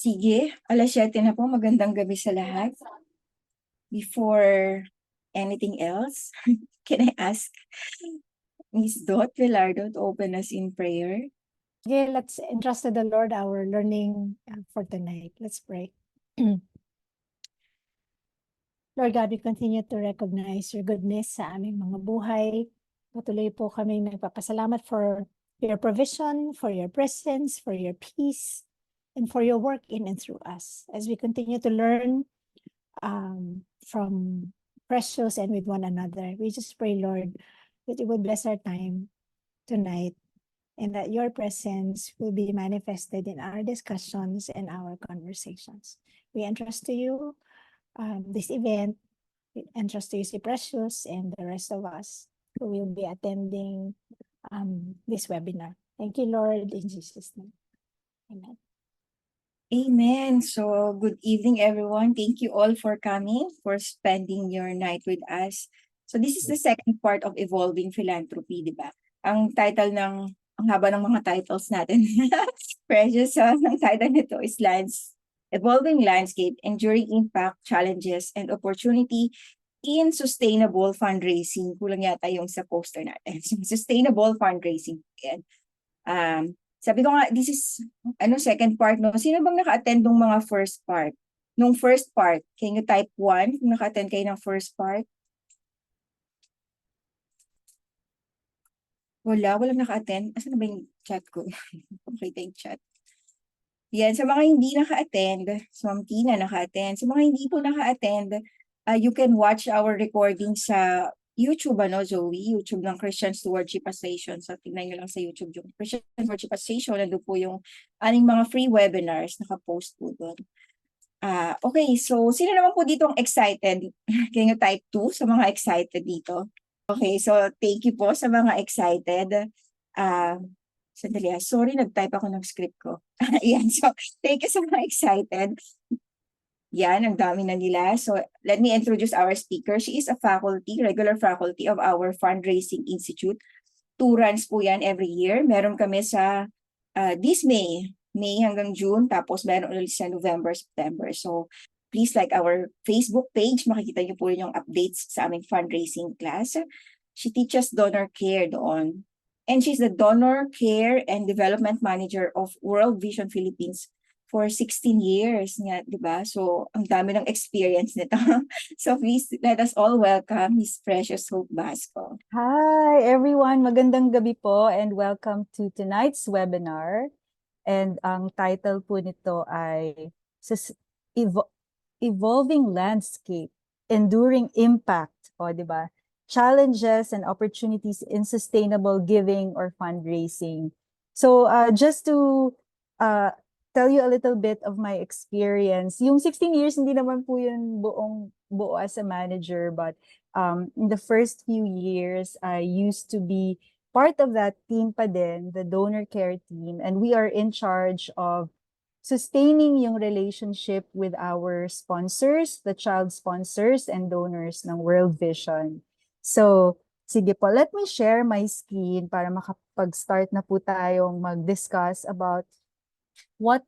Sige, 7:00 na po. Magandang gabi sa lahat. Before anything else, can I ask Miss Dot Velardo to open us in prayer? Okay, let's entrust to the Lord our learning for tonight. Let's pray. Lord God, we continue to recognize your goodness sa aming mga buhay. Patuloy po kami nagpapasalamat for your provision, for your presence, for your peace, and for your work in and through us. As we continue to learn from Precious and with one another, we just pray, Lord, that you will bless our time tonight and that your presence will be manifested in our discussions and our conversations. We entrust to you this event. We entrust to you si Precious and the rest of us who will be attending this webinar. Thank you, Lord, in Jesus' name. Amen. Amen. So, good evening, everyone. Thank you all for coming, for spending your night with us. So, this is the second part of Evolving Philanthropy, di ba? Ang title ang haba ng mga titles natin. Precious, ang title nito is Evolving Landscape, Enduring Impact, Challenges, and Opportunity in Sustainable Fundraising. Kulang yata yung sa poster natin. Sustainable Fundraising. Yan. Sabi ko nga, this is second part, no? Sino bang naka-attend ng mga first part? Nung first part, can you type 1 kung naka-attend kayo ng first part? Walang naka-attend. Asan na ba yung chat ko? Pakita yung chat. Yan, sa mga hindi naka-attend, so Ma'am Tina naka-attend. Sa mga hindi po naka-attend, you can watch our recording sa YouTube, Zoe? YouTube ng Christian Stewardship Association. So, tingnan nyo lang sa YouTube yung Christian Stewardship Association. Nandun po yung aning mga free webinars. Naka-post po doon. Okay, so sino naman po dito ang excited? Can you type 2 sa mga excited dito? Okay, so thank you po sa mga excited. Sandali, sorry, nag-type ako ng script ko. Ayan, so thank you sa mga excited. Yan, ang dami na nila. So let me introduce our speaker. She is a regular faculty of our Fundraising Institute. 2 runs po yan every year. Meron kami sa this May hanggang June, tapos meron ulit sa November, September. So please like our Facebook page. Makikita niyo po yung updates sa aming fundraising class. She teaches donor care doon. And she's the Donor Care and Development Manager of World Vision Philippines for 16 years nga, di ba? So, ang dami ng experience nito. So, please let us all welcome Miss Precious Hope Basco. Hi, everyone. Magandang gabi po and welcome to tonight's webinar. And ang title po nito ay Evolving Landscape, Enduring Impact, o di ba? Challenges and Opportunities in Sustainable Giving or Fundraising. So, just to tell you a little bit of my experience. Yung 16 years, hindi naman po yun buo as a manager, but in the first few years, I used to be part of that team pa din, the donor care team, and we are in charge of sustaining yung relationship with our sponsors, the child sponsors and donors ng World Vision. So, sige po, let me share my screen para makapag-start na po tayong mag-discuss about what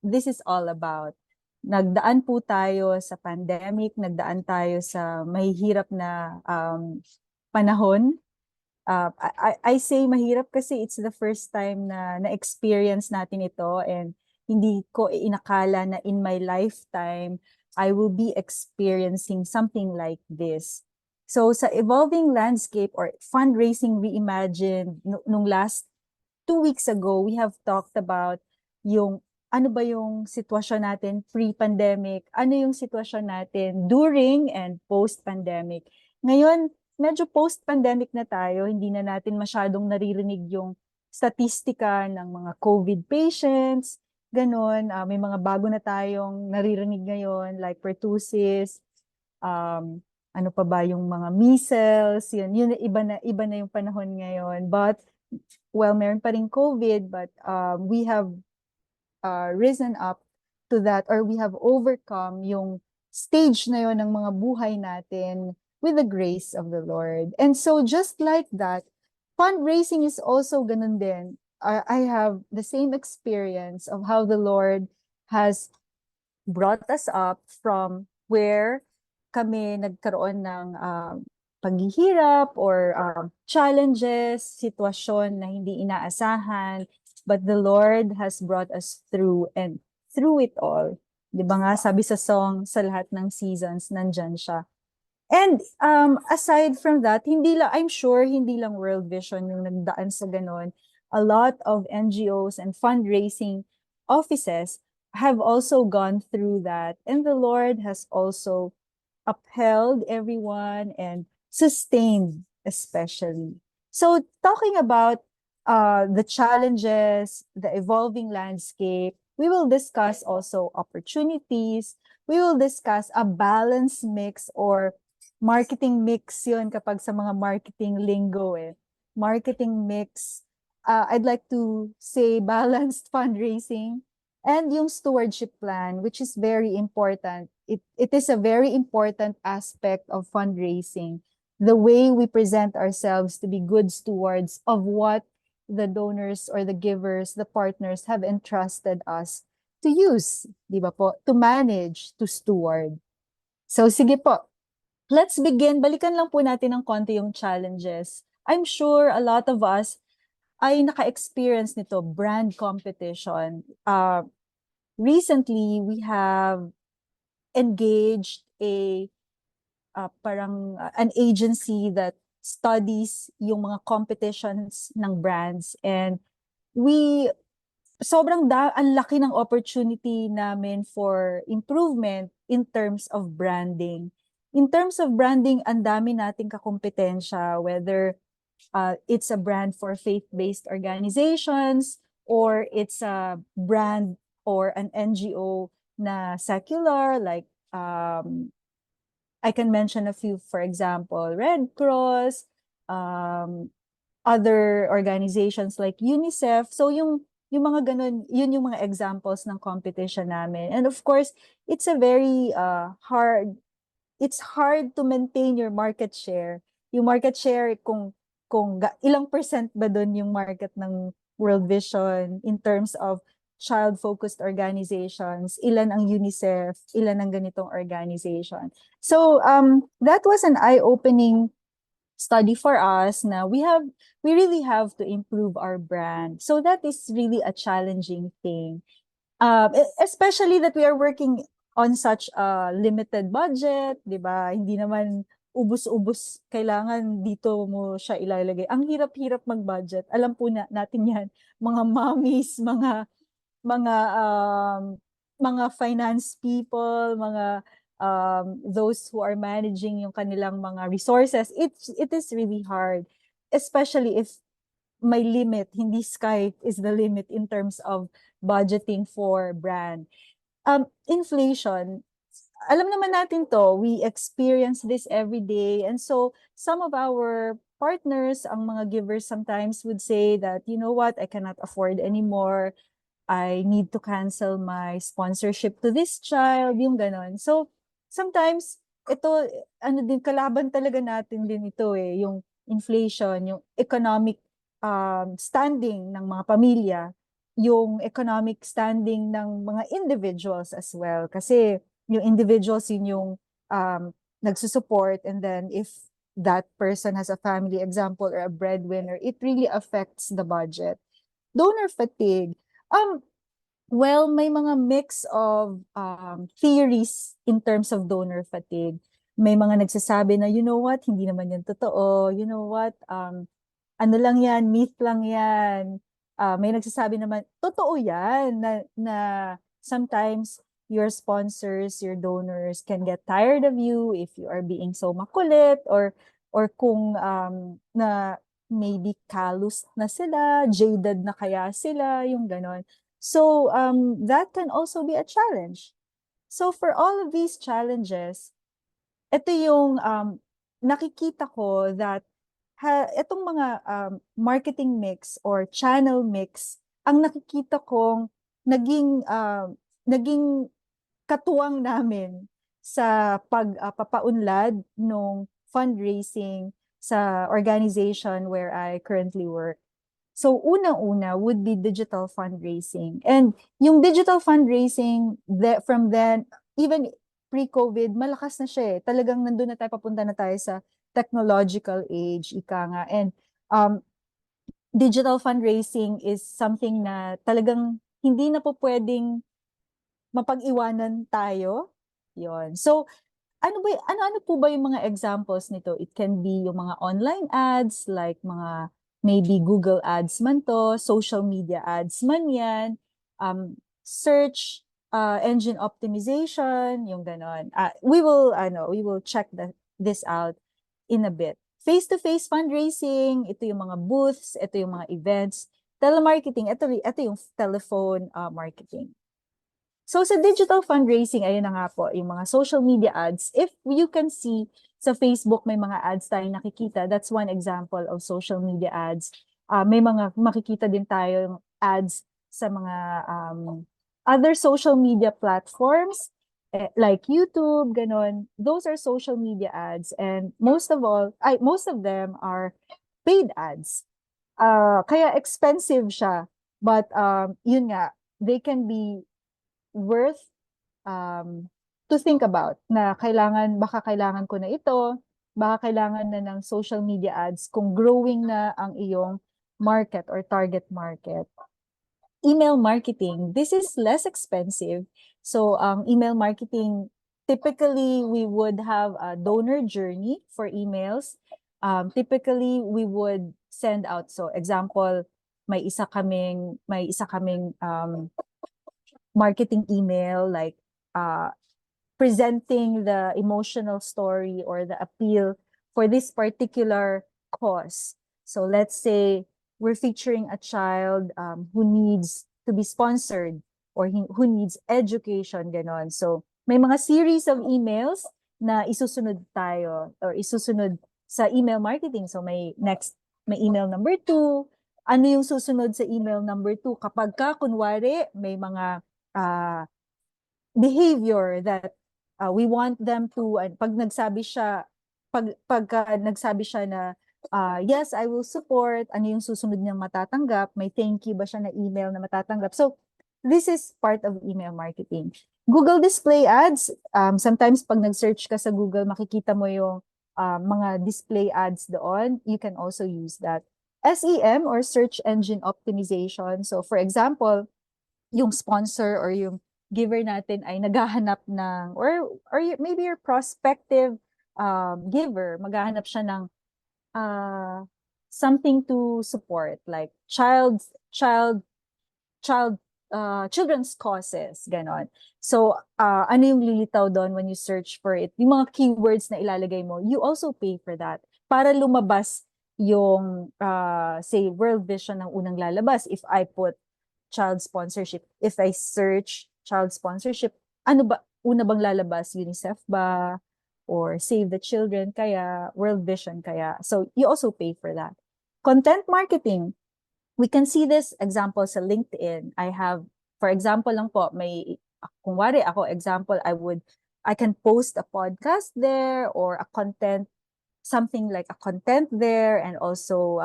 this is all about. Nagdaan po tayo sa pandemic, nagdaan tayo sa mahihirap na panahon. I say mahirap kasi it's the first time na-experience natin ito, and hindi ko inakala na in my lifetime I will be experiencing something like this. So sa Evolving Landscape or Fundraising Reimagined, nung last 2 weeks ago, we have talked about yung ano ba yung sitwasyon natin pre-pandemic, ano yung sitwasyon natin during and post-pandemic. Ngayon, medyo post-pandemic na tayo, hindi na natin masyadong naririnig yung statistika ng mga COVID patients, ganun. May mga bago na tayong naririnig ngayon like pertussis, ano pa ba yung mga measles, yun iba na yung panahon ngayon. But well, meron pa rin COVID, but we have risen up to that, or we have overcome yung stage na yun ng mga buhay natin with the grace of the Lord. And so just like that, fundraising is also ganun din. I have the same experience of how the Lord has brought us up from where kami nagkaroon ng paghihirap or challenges, sitwasyon na hindi inaasahan, but the Lord has brought us through, and through it all, di ba nga sabi sa song, sa lahat ng seasons, nandyan siya. And aside from that, hindi lang, I'm sure hindi lang World Vision yung nagdaan sa ganon. A lot of NGOs and fundraising offices have also gone through that. And the Lord has also upheld everyone and sustained especially. So talking about the challenges, the evolving landscape, we will discuss also opportunities. We will discuss a balanced mix or marketing mix yun kapag sa mga marketing lingo eh. Marketing mix. I'd like to say balanced fundraising and yung stewardship plan, which is very important. It is a very important aspect of fundraising. The way we present ourselves to be good stewards of what the donors or the givers, the partners have entrusted us to use, di ba po? To manage, to steward. So sige po, let's begin. Balikan lang po natin ng konti yung challenges. I'm sure a lot of us ay naka-experience nito, brand competition. Recently, we have engaged an agency that studies yung mga competitions ng brands, and ang laki ng opportunity namin for improvement in terms of branding. In terms of branding, ang dami nating kakumpetensya, whether it's a brand for faith-based organizations, or it's a brand or an NGO na secular, like I can mention a few, for example, Red Cross, other organizations like UNICEF. So yung mga ganun, yun yung mga examples ng competition namin. And of course, it's a very it's hard to maintain your market share. Yung market share, kung ilang percent ba doon yung market ng World Vision in terms of child-focused organizations, ilan ang UNICEF, ilan ang ganitong organization. So that was an eye-opening study for us na we really have to improve our brand. So that is really a challenging thing. Especially that we are working on such a limited budget, di ba? Hindi naman ubus-ubus, kailangan dito mo siya ilalagay. Ang hirap-hirap mag-budget. Alam po natin yan, mga mommies, mga finance people, mga those who are managing yung kanilang mga resources. It is really hard, especially if may limit, hindi sky is the limit in terms of budgeting for brand. Inflation, alam naman natin to, we experience this every day. And so some of our partners, ang mga givers sometimes would say that, you know what, I cannot afford anymore. I need to cancel my sponsorship to this child, yung ganon. So sometimes ito, kalaban talaga natin din ito eh, yung inflation, yung economic standing ng mga pamilya, yung economic standing ng mga individuals as well. Kasi yung individuals, yun yung nagsusupport, and then if that person has a family, example, or a breadwinner, it really affects the budget. Donor fatigue. Well, may mga mix of theories in terms of donor fatigue. May mga nagsasabi na, you know what, hindi naman yan totoo. You know what, ano lang yan, myth lang yan. May nagsasabi naman, totoo yan, na sometimes your sponsors, your donors can get tired of you if you are being so makulit, or kung na maybe callous na sila, jaded na kaya sila, yung ganon. So that can also be a challenge. So for all of these challenges, ito yung nakikita ko that itong mga marketing mix or channel mix, ang nakikita kong naging katuwang namin sa pagpapaunlad ng fundraising sa organization where I currently work. So unang-una would be digital fundraising. And yung digital fundraising, from then, even pre-COVID, malakas na siya eh. Talagang nandun na tayo, papunta na tayo sa technological age, ika nga. And digital fundraising is something na talagang hindi na po pwedeng mapag-iwanan tayo. Yon. So, ano po ba yung mga examples nito? It can be yung mga online ads, like mga maybe Google ads man to, social media ads man yan, search engine optimization, yung ganon. We will check this out in a bit. Face-to-face fundraising, ito yung mga booths, ito yung mga events. Telemarketing, ito yung telephone marketing. So sa digital fundraising, ayun na nga po, yung mga social media ads. If you can see sa Facebook, may mga ads tayong nakikita. That's one example of social media ads. May mga makikita din tayong ads sa mga other social media platforms like YouTube, ganon. Those are social media ads, and most of them are paid ads. Kaya expensive siya, but yun nga, they can be worth to think about na baka kailangan ko na ito, baka kailangan na ng social media ads kung growing na ang iyong market or target market. Email marketing, this is less expensive. So email marketing, typically we would have a donor journey for emails. Typically we would send out, so example, may isa kaming marketing email, like presenting the emotional story or the appeal for this particular cause. So let's say we're featuring a child who needs to be sponsored or who needs education, ganon. So may mga series of emails na isusunod tayo or isusunod sa email marketing. So may email number 2. Ano yung susunod sa email number 2? Kapag kunwari, may mga behavior that we want them to, pag nagsabi siya na yes, I will support, ano yung susunod niyang matatanggap, may thank you ba siya na email na matatanggap. So this is part of email marketing. Google display ads, sometimes pag nag-search ka sa Google, makikita mo yung mga display ads doon. You can also use that. SEM or search engine optimization. So for example, yung sponsor or yung giver natin ay naghahanap ng, or maybe your prospective giver, maghahanap siya ng something to support, like children's causes, ganon. So, ano yung lilitaw doon when you search for it? Yung mga keywords na ilalagay mo, you also pay for that. Para lumabas yung, say, World Vision ng unang lalabas. If I put child sponsorship, if I search child sponsorship, ano ba, una bang lalabas? UNICEF ba? Or Save the Children kaya? World Vision kaya? So, you also pay for that. Content marketing. We can see this example sa LinkedIn. I have, for example lang po, kung wari ako, example, I can post a podcast there or a content, something like a content there, and also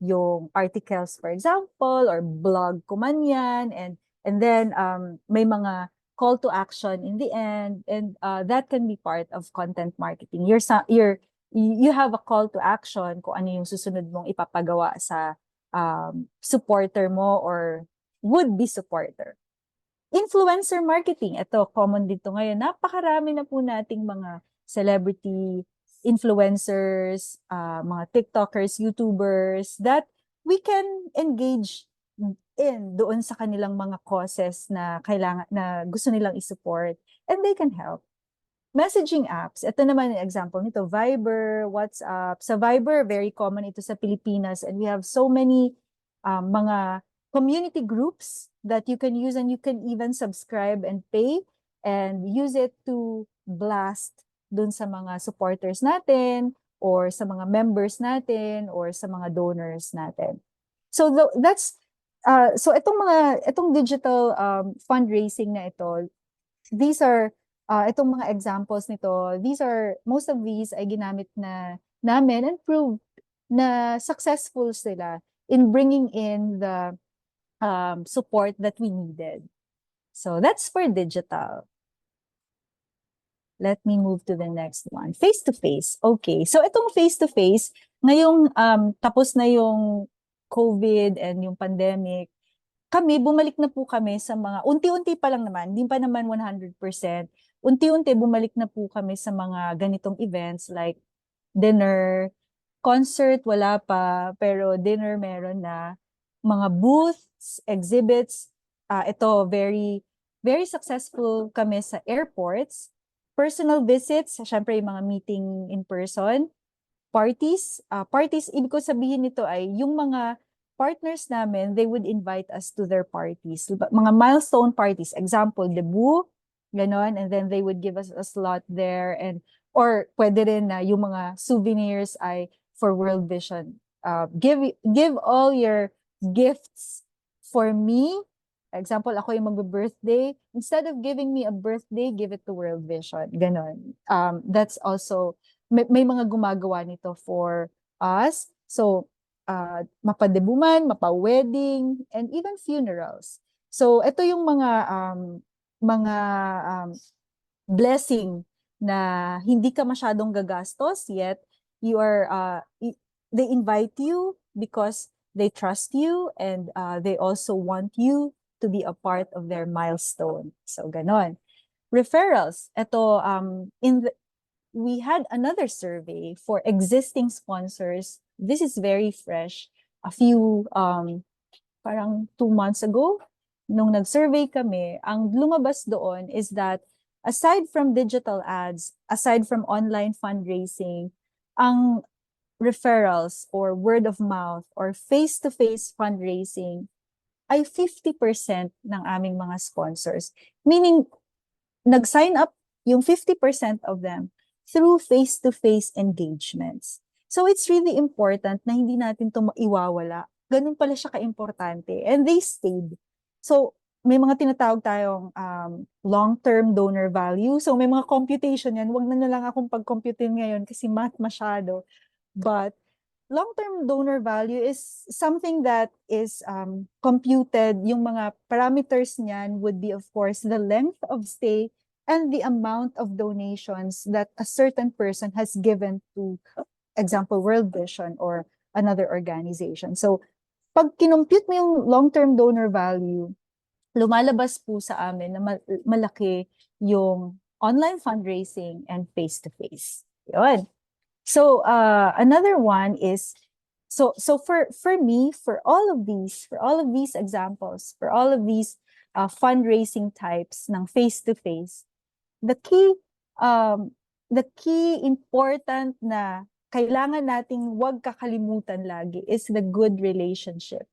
yung articles, for example, or blog ko man yan, and then may mga call to action in the end, and that can be part of content marketing. You have a call to action kung ano yung susunod mong ipapagawa sa supporter mo or would-be supporter. Influencer marketing, ito, common dito ngayon. Napakarami na po nating mga celebrity influencers, mga TikTokers, YouTubers, that we can engage in doon sa kanilang mga causes na gusto nilang i-support, and they can help. Messaging apps, ito naman yung example nito, Viber, WhatsApp. Sa Viber, very common ito sa Pilipinas, and we have so many mga community groups that you can use, and you can even subscribe and pay and use it to blast dun sa mga supporters natin or sa mga members natin or sa mga donors natin. So itong digital fundraising na ito, these are itong mga examples nito, most of these ay ginamit na namin and proved na successful sila in bringing in the support that we needed. So that's for digital. Let me move to the next one. Face-to-face. Okay. So itong face-to-face, ngayong tapos na yung COVID and yung pandemic, bumalik na po kami sa mga, unti-unti pa lang naman, hindi pa naman 100%. Unti-unti bumalik na po kami sa mga ganitong events like dinner, concert, wala pa, pero dinner meron na. Mga booths, exhibits, ito very, very successful kami sa airports. Personal visits, syempre yung mga meeting in person. Parties, parties, ibig ko sabihin nito ay yung mga partners namin, they would invite us to their parties. Mga milestone parties, example, debut, ganon, and then they would give us a slot there, and or pwede rin na yung mga souvenirs ay for World Vision. Give all your gifts for me. Example, ako yung mag-birthday. Instead of giving me a birthday, give it to World Vision. Ganon. That's also, may mga gumagawa nito for us. So, mapadebuman, mapa-wedding, and even funerals. So, ito yung mga blessing na hindi ka masyadong gagastos, yet you are, they invite you because they trust you, and they also want you to be a part of their milestone. So, ganon. Referrals. Ito, we had another survey for existing sponsors. This is very fresh. A few, parang 2 months ago, nung nag-survey kami, ang lumabas doon is that aside from digital ads, aside from online fundraising, ang referrals or word of mouth or face-to-face fundraising ay 50% ng aming mga sponsors. Meaning, nag-sign up yung 50% of them through face-to-face engagements. So it's really important na hindi natin ito maiwawala. Ganun pala siya ka-importante. And they stayed. So may mga tinatawag tayong long-term donor value. So may mga computation yan. Huwag na lang akong pag-computein ngayon kasi math masyado. But long-term donor value is something that is computed. Yung mga parameters niyan would be, of course, the length of stay and the amount of donations that a certain person has given to, example, World Vision or another organization. So, pag kinumpute mo yung long-term donor value, lumalabas po sa amin na malaki yung online fundraising and face-to-face. Yun. So another one is, so for me, for all of these examples, for all of these fundraising types ng face-to-face, the key important na kailangan nating wag kakalimutan lagi is the good relationship.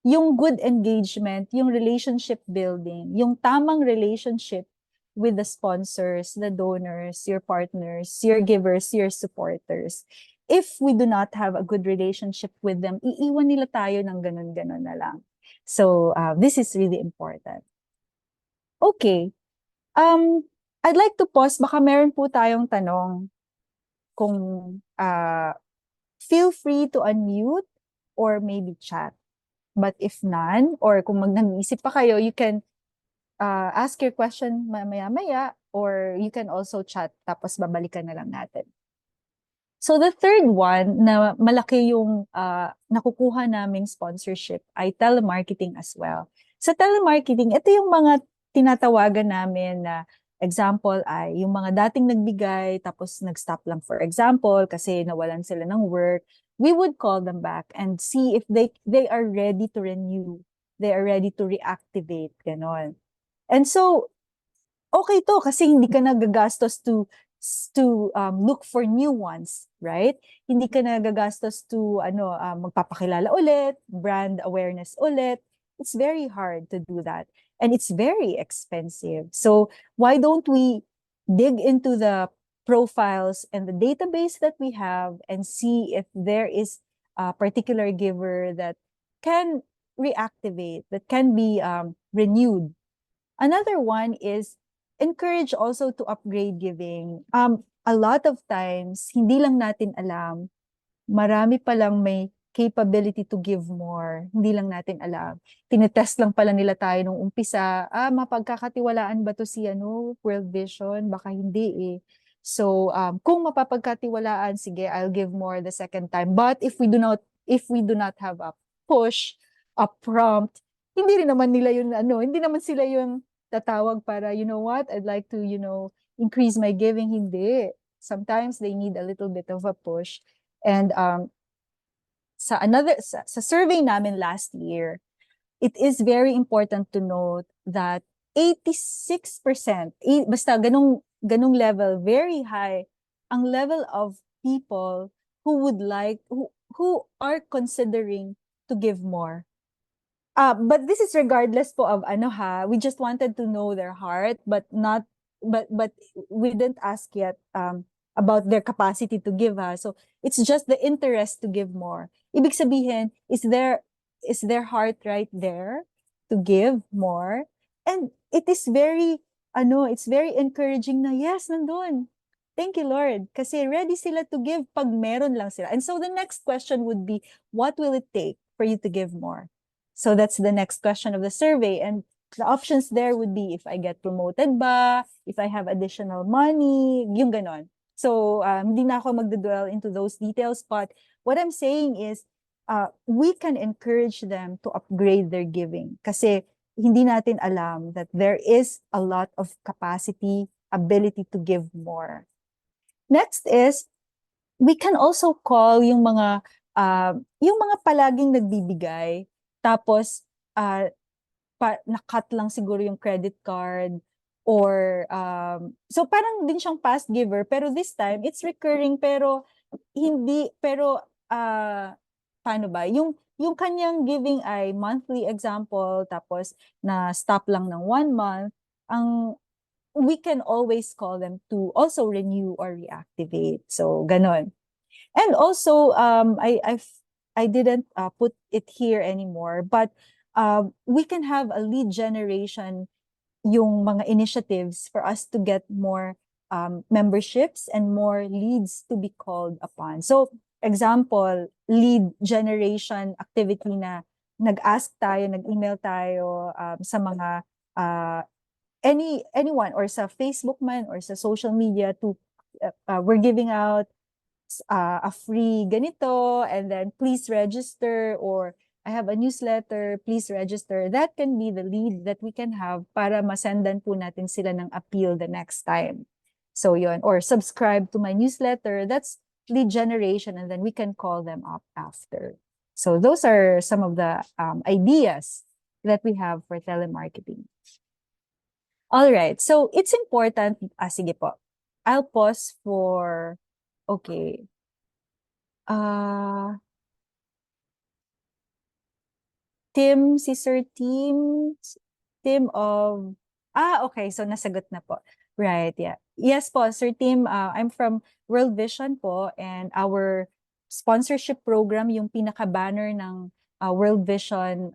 Yung good engagement, yung relationship building, yung tamang relationship with the sponsors, the donors, your partners, your givers, your supporters. If we do not have a good relationship with them, iiwan nila tayo ng ganun-ganun na lang. So, this is really important. Okay. I'd like to pause. Baka meron po tayong tanong. Kung feel free to unmute or maybe chat. But if none, or kung nag-iisip pa kayo, you can ask your question maya-maya, or you can also chat, tapos babalikan na lang natin. So the third one na malaki yung nakukuha naming sponsorship ay telemarketing as well. Sa telemarketing, ito yung mga tinatawagan namin na example ay yung mga dating nagbigay tapos nag-stop lang, for example, kasi nawalan sila ng work. We would call them back and see if they are ready to renew. They are ready to reactivate, ganon. And so, okay to kasi hindi ka nagagastos to look for new ones, right? Hindi ka nagagastos to magpapakilala ulit, brand awareness ulit. It's very hard to do that. And it's very expensive. So why don't we dig into the profiles and the database that we have and see if there is a particular giver that can reactivate, that can be renewed. Another one is encourage also to upgrade giving. A lot of times, hindi lang natin alam, marami palang may capability to give more. Hindi lang natin alam. Tinetest lang pala nila tayo nung umpisa. Mapagkakatiwalaan ba to si World Vision? Baka hindi eh. So, kung mapapagkatiwalaan, sige, I'll give more the second time. But if we do not have a push, a prompt, hindi rin naman nila yun, hindi naman sila yung tatawag para, you know what, I'd like to, increase my giving. Hindi. Sometimes they need a little bit of a push. And sa survey namin last year, it is very important to note that 86%, basta ganung level, very high, ang level of people who who are considering to give more. But this is regardless po of we just wanted to know their heart, but we didn't ask yet about their capacity to give, so it's just the interest to give more. Ibig sabihin, is their heart right there to give more? And it is very it's very encouraging na yes, nandun. Thank you, Lord. Kasi ready sila to give pag meron lang sila. And so the next question would be, what will it take for you to give more? So that's the next question of the survey. And the options there would be if I get promoted ba, if I have additional money, yung ganon. So hindi na ako magdudwell into those details, but what I'm saying is we can encourage them to upgrade their giving kasi hindi natin alam that there is a lot of capacity, ability to give more. Next is, we can also call yung mga palaging nagbibigay, tapos na-cut lang siguro yung credit card, or so parang din siyang past giver, pero this time it's recurring, pero paano ba? Yung kanyang giving ay monthly, example, tapos na stop lang ng 1 month, we can always call them to also renew or reactivate. So ganon. And also, I didn't put it here anymore, but we can have a lead generation, yung mga initiatives for us to get more memberships and more leads to be called upon. So, example, lead generation activity na nag-ask tayo, nag-email tayo sa mga anyone, or sa Facebook man or sa social media, to we're giving out a free ganito, and then please register, or I have a newsletter, please register. That can be the lead that we can have para masendan po natin sila ng appeal the next time. So yun, or subscribe to my newsletter, that's lead generation, and then we can call them up after. So those are some of the ideas that we have for telemarketing. All right, so it's important, sige po, I'll pause for, okay. Tim, si Sir Tim of, okay, so nasagot na po. Right, yeah. Yes po, Sir Tim, I'm from World Vision po, and our sponsorship program, yung pinaka-banner ng World Vision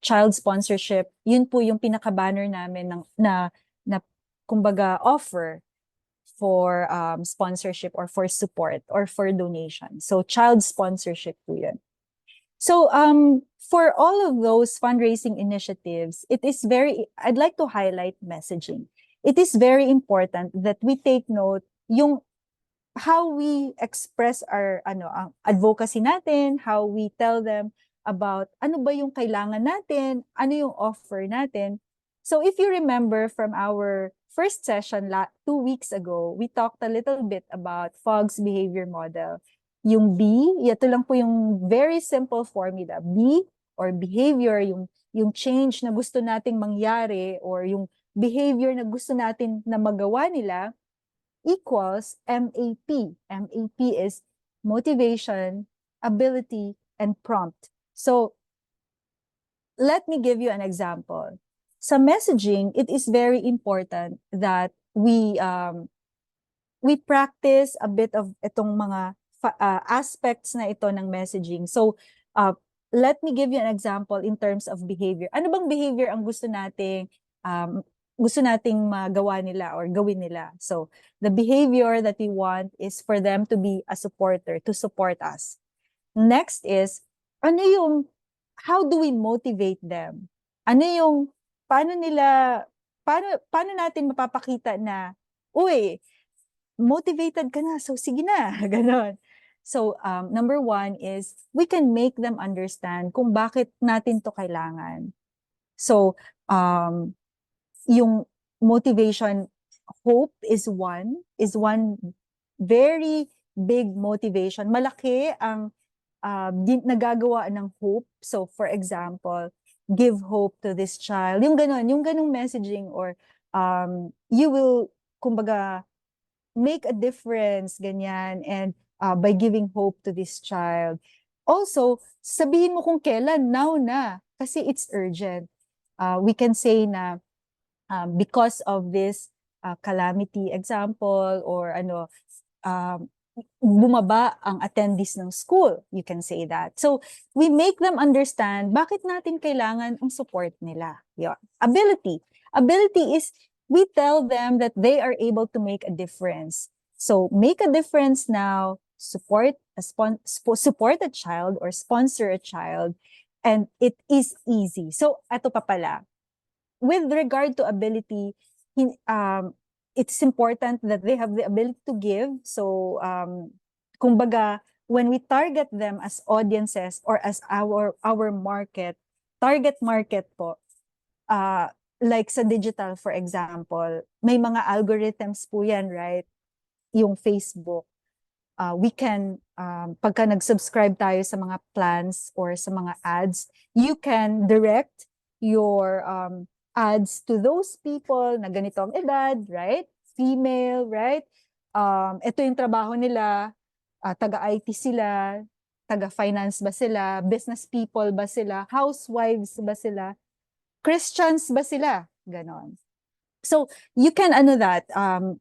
child sponsorship, yun po yung pinaka-banner namin na kumbaga offer for sponsorship or for support or for donation. So child sponsorship po yun. So for all of those fundraising initiatives, I'd like to highlight messaging. It is very important that we take note yung how we express our ang advocacy natin, how we tell them about ano ba yung kailangan natin, ano yung offer natin. So if you remember from our first session 2 weeks ago, we talked a little bit about Fogg's behavior model. Yung B, ito lang po yung very simple formula. B, or behavior, yung change na gusto nating mangyari, or yung behavior na gusto natin na magawa nila, equals MAP. MAP is motivation, ability, and prompt. So let me give you an example. Sa messaging, it is very important that we practice a bit of itong mga aspects na ito ng messaging. So let me give you an example in terms of behavior. Ano bang behavior ang gusto nating magawa nila or gawin nila? So the behavior that we want is for them to be a supporter, to support us. Next is, ano yung, how do we motivate them? Ano yung, paano natin mapapakita na, uy, motivated ka na, so sige na, ganon. So, number one is, we can make them understand kung bakit natin to kailangan. So, yung motivation, hope is one very big motivation. Malaki ang nagagawa ng hope. So, for example, give hope to this child. Yung ganong messaging, or you will, kumbaga, make a difference, ganyan, and by giving hope to this child. Also, sabihin mo kung kailan, now na, kasi it's urgent. We can say na, because of this calamity, example, or bumaba ang attendees ng school, you can say that. So, we make them understand bakit natin kailangan ang support nila. Yeah. Ability is, we tell them that they are able to make a difference. So, make a difference now, support a child or sponsor a child, and it is easy. So, ato pa pala, with regard to ability, it's important that they have the ability to give. So, kumbaga, when we target them as audiences or as our market, target market po, like sa digital, for example, may mga algorithms po yan, right? Yung Facebook. We can, pagka nag-subscribe tayo sa mga plans or sa mga ads, you can direct your ads to those people na ganitong edad, right? Female, right? Ito yung trabaho nila, taga-IT sila, taga-finance ba sila, business people ba sila, housewives ba sila, Christians ba sila? Ganon. So, you can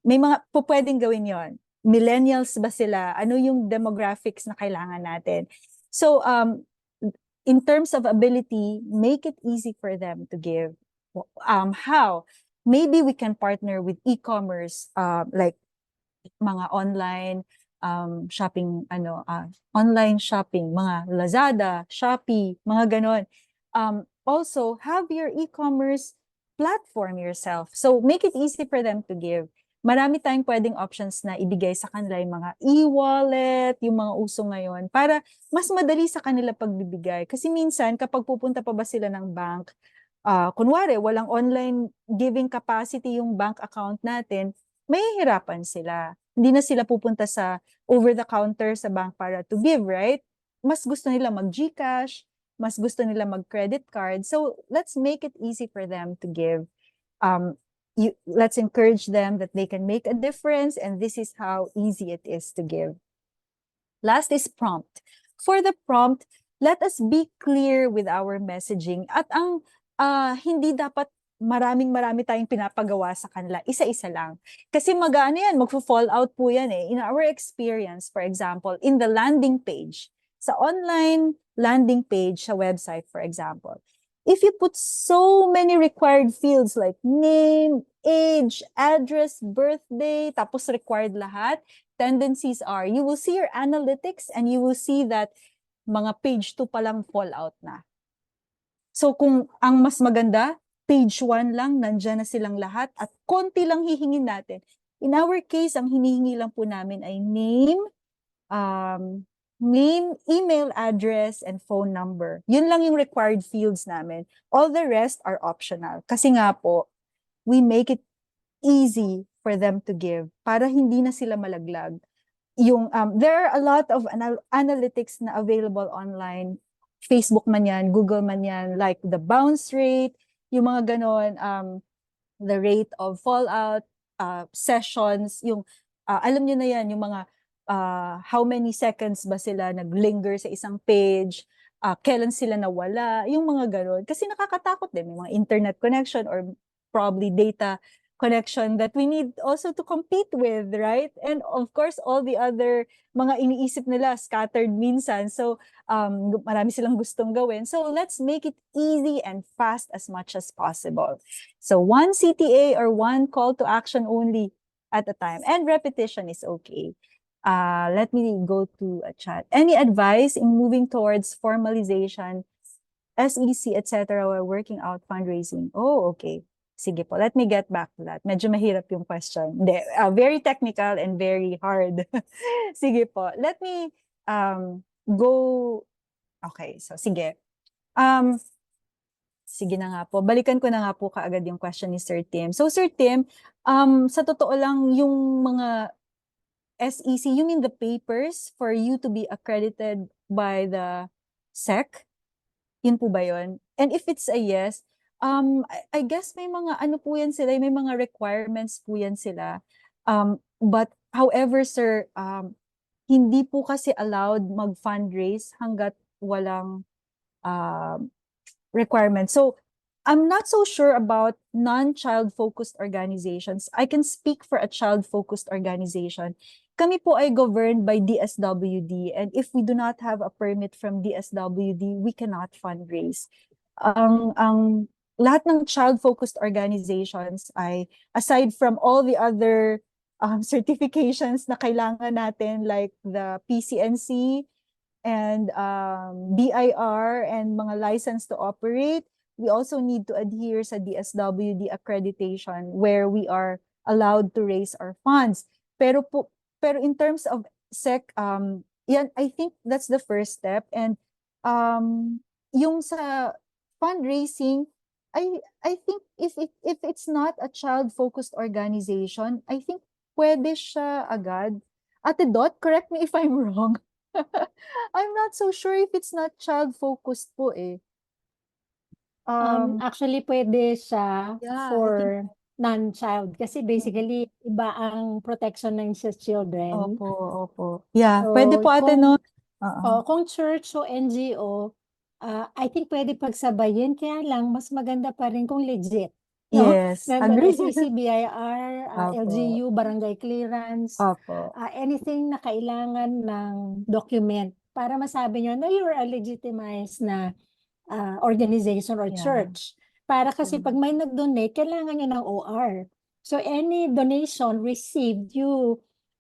may mga pwedeng gawin yon. Millennials ba sila? Ano yung demographics na kailangan natin? So, in terms of ability, make it easy for them to give. How? Maybe we can partner with e-commerce, like mga online shopping, online shopping, mga Lazada, Shopee, mga ganon. Also, have your e-commerce platform yourself. So, make it easy for them to give. Marami tayong pwedeng options na ibigay sa kanila, yung mga e-wallet, yung mga uso ngayon, para mas madali sa kanila pagbibigay. Kasi minsan, kapag pupunta pa ba sila ng bank, kunwari, walang online giving capacity yung bank account natin, may hirapan sila. Hindi na sila pupunta sa over-the-counter sa bank para to give, right? Mas gusto nila mag-GCash, mas gusto nila mag-credit card. So, let's make it easy for them to give. Let's encourage them that they can make a difference, and this is how easy it is to give. Last is prompt. For the prompt, let us be clear with our messaging. At ang hindi dapat marami tayong pinapagawa sa kanila. Isa-isa lang. Kasi magfo-fall out po yan eh. In our experience, for example, in the landing page, sa online landing page sa website, for example, if you put so many required fields like name, age, address, birthday, tapos required lahat, tendencies are, you will see your analytics and you will see that mga page 2 palang fall out na. So kung ang mas maganda, page 1 lang, nandyan na silang lahat at konti lang hihingin natin. In our case, ang hinihingi lang po namin ay name, email address, and phone number. Yun lang yung required fields namin. All the rest are optional. Kasi nga po, we make it easy for them to give para hindi na sila malaglag. There are a lot of analytics na available online. Facebook man yan, Google man yan, like the bounce rate, yung mga ganon, the rate of fallout, sessions, alam nyo na yan, yung mga how many seconds ba sila naglinger sa isang page, kailan sila nawala, yung mga ganon. Kasi nakakatakot din, may mga internet connection or probably data connection that we need also to compete with, right? And of course, all the other mga iniisip nila scattered minsan. So, marami silang gustong gawin. So, let's make it easy and fast as much as possible. So, one CTA or one call to action only at a time. And repetition is okay. Let me go to a chat. Any advice in moving towards formalization, SEC, etc. while working out fundraising? Oh, okay. Sige po, let me get back to that. Medyo mahirap yung question. Hindi, very technical and very hard. Sige po, let me go. Okay, so sige. Sige na nga po. Balikan ko na nga po kaagad yung question ni Sir Tim. So Sir Tim, sa totoo lang yung mga SEC, you mean the papers for you to be accredited by the SEC? Yun po ba yun? And if it's a yes, I guess may mga ano po yan sila, may mga requirements po yan sila. But however, sir, hindi po kasi allowed mag-fundraise hanggat walang requirements. So I'm not so sure about non-child focused organizations. I can speak for a child focused organization. Kami po ay governed by DSWD, and if we do not have a permit from DSWD, we cannot fundraise. Ang lahat ng child focused organizations ay, aside from all the other certifications na kailangan natin, like the PCNC and BIR and mga license to operate, we also need to adhere sa DSWD accreditation where we are allowed to raise our funds. Pero in terms of SEC, yan, I think that's the first step. And yung sa fundraising, I think if it's not a child-focused organization, I think pwede siya agad. Ate Dot, correct me if I'm wrong. I'm not so sure if it's not child-focused po eh. Actually, pwede siya Yeah, I for think non-child kasi basically iba ang protection ng sa children. opo. Yeah, So, pwede po ate, no? kung church o NGO, I think pwede pagsabayin, kaya lang mas maganda pa rin kung legit. No? Yes, Member agree. SEC, BIR, Opo. LGU, barangay clearance, Opo. anything na kailangan ng document para masabi nyo na you're a legitimized na organization or Yeah. church. Para kasi pag may nag-donate, kailangan nyo ng OR. So any donation received,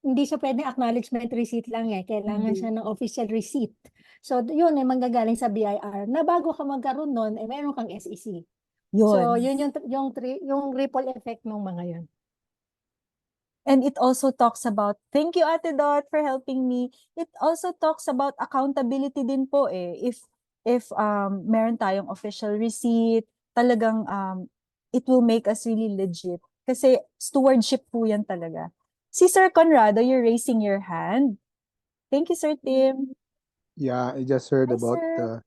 hindi siya pwedeng acknowledgement receipt lang eh. Kailangan Hindi. siya ng official receipt. So yun ay manggagaling sa BIR na bago ka magkaroon nun, eh meron kang SEC. So Yun. yun yung ripple effect ng mga yun. And it also talks about, thank you Ate Dot for helping me. It also talks about accountability din po eh. If meron tayong official receipt, talagang it will make us really legit. Kasi stewardship po yan talaga. Si Sir Conrado, you're raising your hand. Thank you, Sir Tim. Yeah, I just heard Hi, sir.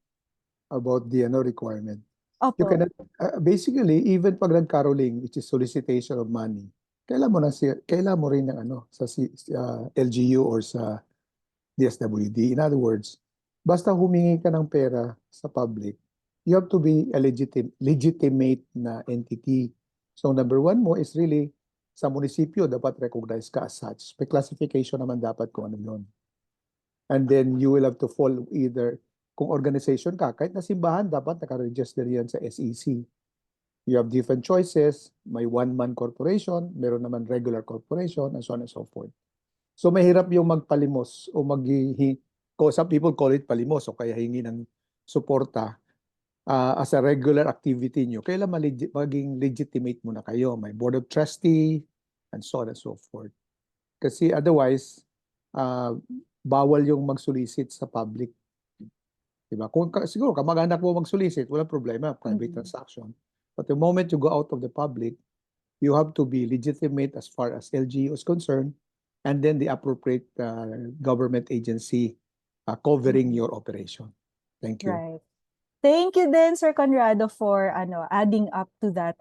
about the requirement. You Opo. cannot basically even pag nag-caroling, which is solicitation of money, kailangan mo rin ng sa LGU or sa DSWD. In other words, basta humingi ka ng pera sa public, you have to be a legitimate na entity. So number one mo is really sa munisipyo dapat recognize ka as such. May classification naman dapat kung ano yun. And then you will have to fall either kung organization ka, kahit na simbahan, dapat naka-register yan sa SEC. You have different choices. May one-man corporation, meron naman regular corporation, and so on and so forth. So mahirap yung magpalimos o some people call it palimos o kaya hingi ng suporta as a regular activity nyo. Kailan maging legitimate muna kayo. May board of trustee, and so on and so forth. Kasi otherwise, bawal yung mag-solicit sa public. Diba? Siguro, kamag-anak mo mag-solicit, walang problema, private transaction. But the moment you go out of the public, you have to be legitimate as far as LGU is concerned, and then the appropriate government agency covering your operation. Thank you. Right. Thank you din, Sir Conrado, for adding up to that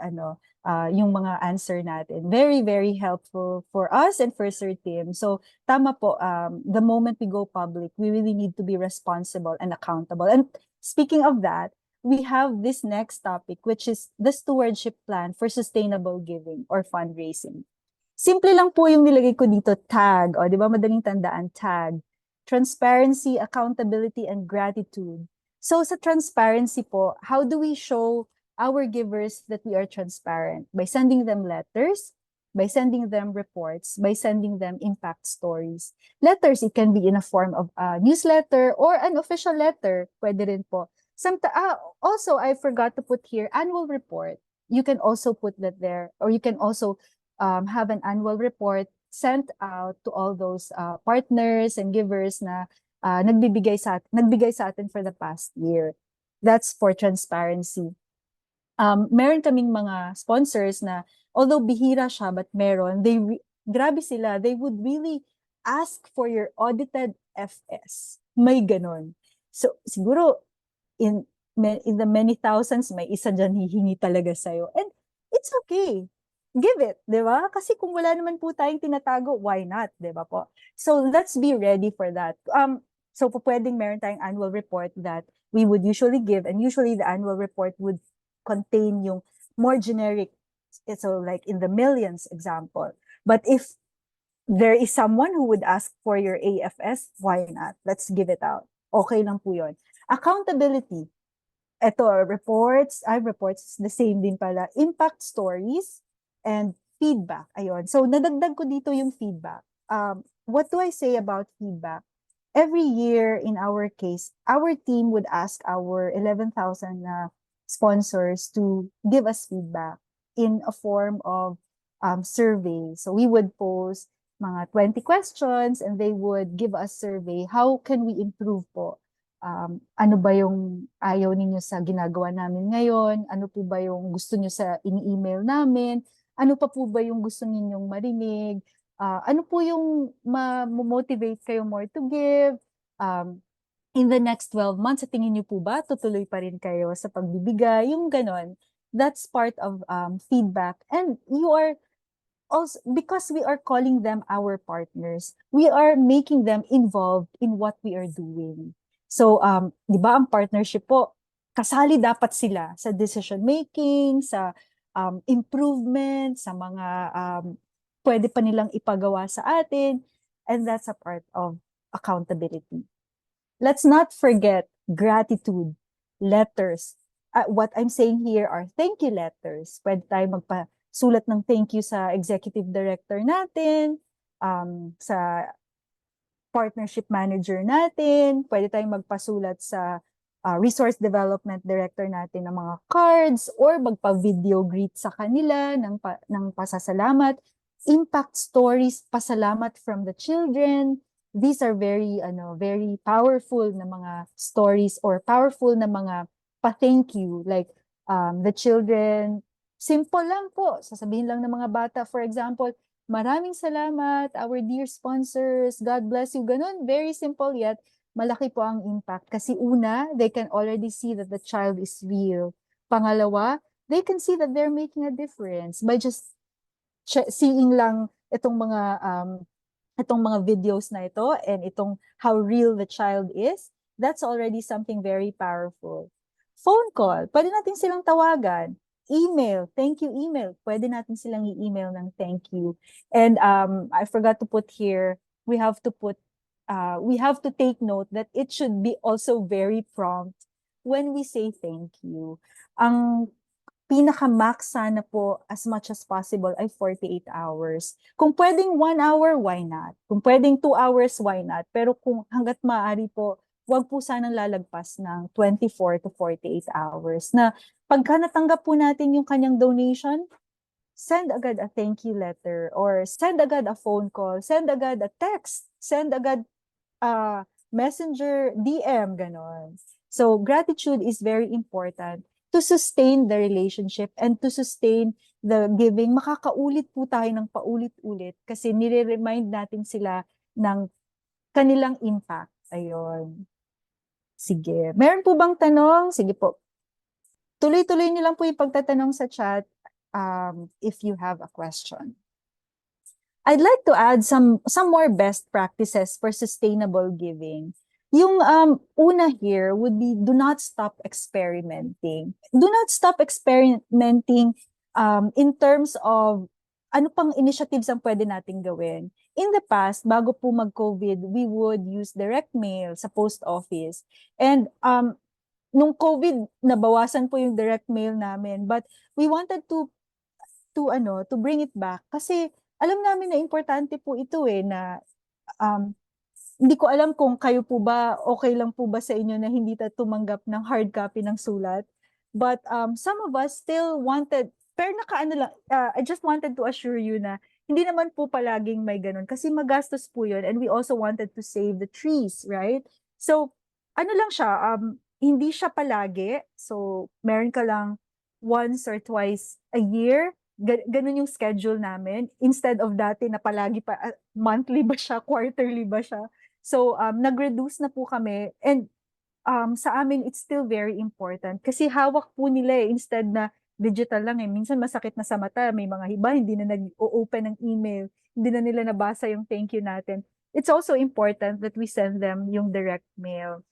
yung mga answer natin. Very, very helpful for us and for Sir Tim. So, tama po, the moment we go public, we really need to be responsible and accountable. And speaking of that, we have this next topic, which is the stewardship plan for sustainable giving or fundraising. Simple lang po yung nilagay ko dito, tag. O, di ba, madaling tandaan, tag. Transparency, accountability, and gratitude. So sa transparency po, how do we show our givers that we are transparent? By sending them letters, by sending them reports, by sending them impact stories. Letters, it can be in a form of a newsletter or an official letter. Pwede rin po. Also, I forgot to put here annual report. You can also put that there, or you can also have an annual report sent out to all those partners and givers na nagbigay sa atin for the past year. That's for transparency. Meron kaming mga sponsors na although bihira siya, but meron, grabe sila, they would really ask for your audited FS. May ganon. So siguro in the many thousands, may isa dyan hihingi talaga sa'yo. And it's okay. Give it, di ba? Kasi kung wala naman po tayong tinatago, why not, di ba po? So let's be ready for that. So po pwedeng meron tayong annual report that we would usually give, and usually the annual report would contain yung more generic, so like in the millions example. But if there is someone who would ask for your AFS, why not? Let's give it out. Okay lang po yun. Accountability. Ito, reports, the same din pala. Impact stories and feedback. Ayun. So, nadagdag ko dito yung feedback. What do I say about feedback? Every year, in our case, our team would ask our 11,000 sponsors to give us feedback in a form of survey. So, we would post mga 20 questions and they would give us survey. How can we improve po? Ano ba yung ayaw ninyo sa ginagawa namin ngayon? Ano po ba yung gusto nyo sa ini-email namin? Ano pa po ba yung gusto ninyong marinig? Ano po yung ma-motivate kayo more to give? In the next 12 months, sa tingin nyo po ba, tutuloy pa rin kayo sa pagbibigay? Yung ganon. That's part of feedback. And you are also, because we are calling them our partners, we are making them involved in what we are doing. So, di ba ang partnership po, kasali dapat sila sa decision making, sa improvement, sa mga pwede pa nilang ipagawa sa atin, and that's a part of accountability. Let's not forget gratitude, letters. What I'm saying here are thank you letters. Pwede tayo magpasulat ng thank you sa executive director natin, sa partnership manager natin, pwede tayong magpasulat sa resource development director natin ng mga cards or magpa-video greet sa kanila ng pasasalamat. Impact stories, pasalamat from the children. These are very powerful na mga stories or powerful na mga pa-thank you. Like the children, simple lang po, sasabihin lang ng mga bata, for example, maraming salamat, our dear sponsors, God bless you, ganun, very simple yet, malaki po ang impact. Kasi una, they can already see that the child is real. Pangalawa, they can see that they're making a difference by just seeing lang itong mga videos na ito and itong how real the child is. That's already something very powerful. Phone call, pwede natin silang tawagan. Email, thank you email. Pwede natin silang i-email ng thank you. And I forgot to put here, we have to take note that it should be also very prompt when we say thank you. Ang pinaka-max sana po as much as possible ay 48 hours. Kung pwedeng 1 hour, why not? Kung pwedeng 2 hours, why not? Pero kung hanggat maaari po, wag po sanang lalagpas ng 24 to 48 hours na pagka natanggap po natin yung kanyang donation, send agad a thank you letter or send agad a phone call, send agad a text, send agad a messenger, DM, ganon. So gratitude is very important to sustain the relationship and to sustain the giving. Makakaulit po tayo ng paulit-ulit kasi nire-remind natin sila ng kanilang impact. Ayun. Sige. Meron po bang tanong? Sige po. Tuloy-tuloy niyo lang po yung pagtatanong sa chat if you have a question. I'd like to add some more best practices for sustainable giving. Yung una here would be do not stop experimenting. Do not stop experimenting in terms of ano pang initiatives ang pwede nating gawin. In the past, bago po mag-COVID, we would use direct mail sa post office. And nung COVID, nabawasan po yung direct mail namin. But we wanted to to bring it back kasi alam namin na importante po ito na um, hindi ko alam kung kayo po ba, okay lang po ba sa inyo na hindi tumanggap ng hard copy ng sulat. But some of us still wanted, pero nakaano lang, I just wanted to assure you na hindi naman po palaging may ganun kasi magastos po yun and we also wanted to save the trees, right? So, ano lang siya, hindi siya palagi. So, meron ka lang once or twice a year. Ganun yung schedule namin. Instead of dati na palagi pa, monthly ba siya, quarterly ba siya. So, nag-reduce na po kami and sa amin, it's still very important kasi hawak po nila instead na digital lang Minsan masakit na sa mata, may mga iba hindi na nag-open ng email, hindi na nila nabasa yung thank you natin. It's also important that we send them yung direct mail.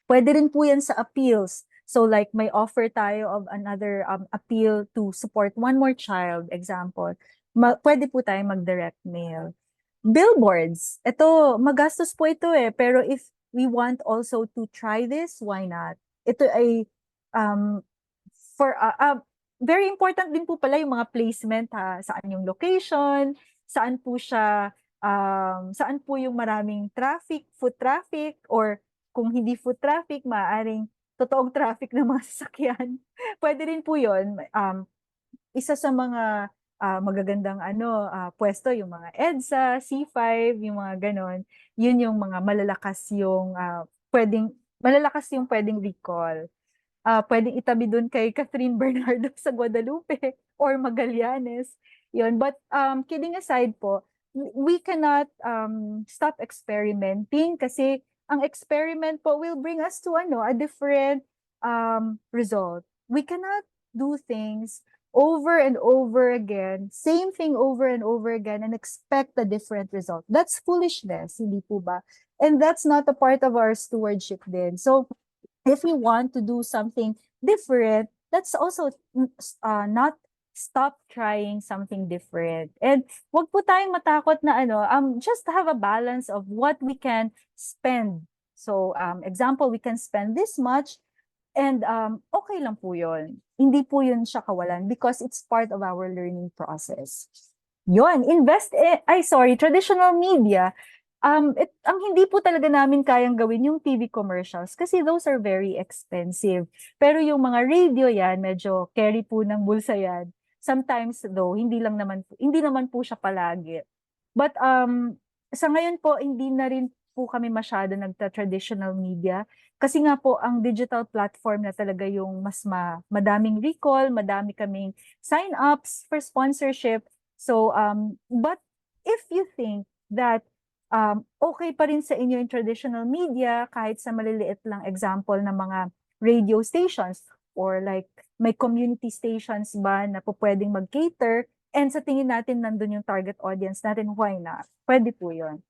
Pwede rin po yan sa appeals. So like may offer tayo of another appeal to support one more child, example. Pwede po tayo mag-direct mail. Billboards. Ito, magastos po ito pero if we want also to try this, why not? Ito ay for very important din po pala yung mga placement saan yung location, saan po siya saan po yung maraming traffic, foot traffic or kung hindi foot traffic, maaaring totoong traffic ng mga sasakyan. Pwede rin po 'yon. Isa sa mga magagandang pwesto yung mga EDSA, C5, yung mga ganon. Yun yung mga malalakas yung pwedeng recall. Pwedeng itabi doon kay Catherine Bernardo sa Guadalupe or Magallanes. Yun. But kidding aside po, we cannot stop experimenting kasi ang experiment po will bring us to a different result. We cannot do things over and over again, same thing over and over again and expect a different result. That's foolishness, hindi po ba? And that's not a part of our stewardship din. So, if we want to do something different, let's also not stop trying something different. And wag po tayong matakot na just have a balance of what we can spend. So, example, we can spend this much and okay lang po yun. Hindi po yun siya kawalan because it's part of our learning process. Yun, traditional media. Ang hindi po talaga namin kayang gawin yung TV commercials kasi those are very expensive. Pero yung mga radio yan, medyo carry po ng bulsa yan. Sometimes though, hindi naman po siya palagi. But sa ngayon po, hindi na rin po kami masyado nagta-traditional media kasi nga po ang digital platform na talaga yung mas madaming recall, madami kaming sign-ups for sponsorship. So, but if you think that okay pa rin sa inyo yung traditional media kahit sa maliliit lang example ng mga radio stations or like may community stations ba na po pwedeng mag-cater and sa tingin natin nandun yung target audience natin, why not? Pwede po yun.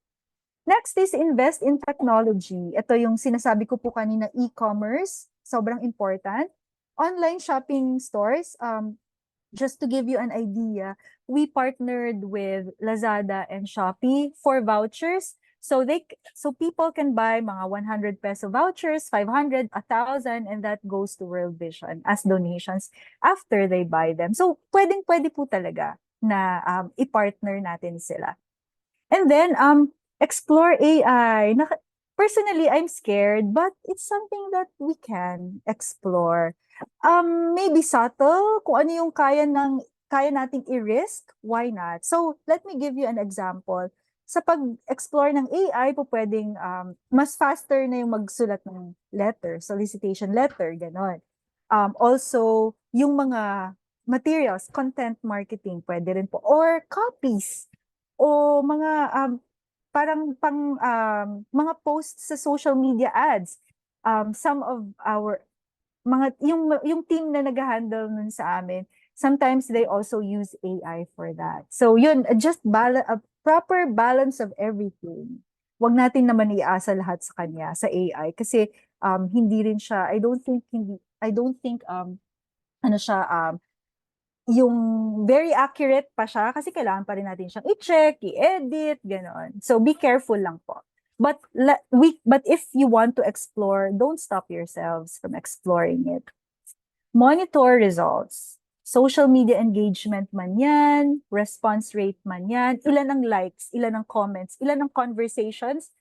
Next is invest in technology. Ito yung sinasabi ko po kanina, e-commerce, sobrang important. Online shopping stores, just to give you an idea, we partnered with Lazada and Shopee for vouchers. So people can buy mga 100 peso vouchers, 500, 1,000, and that goes to World Vision as donations after they buy them. So pwede po talaga na i-partner natin sila. And then explore AI. Personally, I'm scared, but it's something that we can explore. Maybe subtle, kung ano yung kaya nating i-risk, why not? So, let me give you an example. Sa pag-explore ng AI, po pwedeng mas faster na yung magsulat ng letter, solicitation letter, ganon. Also, yung mga materials, content marketing, pwede rin po. Or copies, o mga parang mga posts sa social media ads. Some of our yung team na nag-handle nun sa amin, sometimes they also use AI for that. So yun, just a proper balance of everything. Wag natin naman iasa lahat sa kanya, sa AI kasi hindi rin siya, I don't think yung very accurate pa siya kasi kailangan pa rin natin siyang i-check, i-edit, gano'n. So be careful lang po. But if you want to explore, don't stop yourselves from exploring it. Monitor results. social media engagement man yan, response rate man yan, ilan ang likes, ilan ang comments, ilan ang conversations,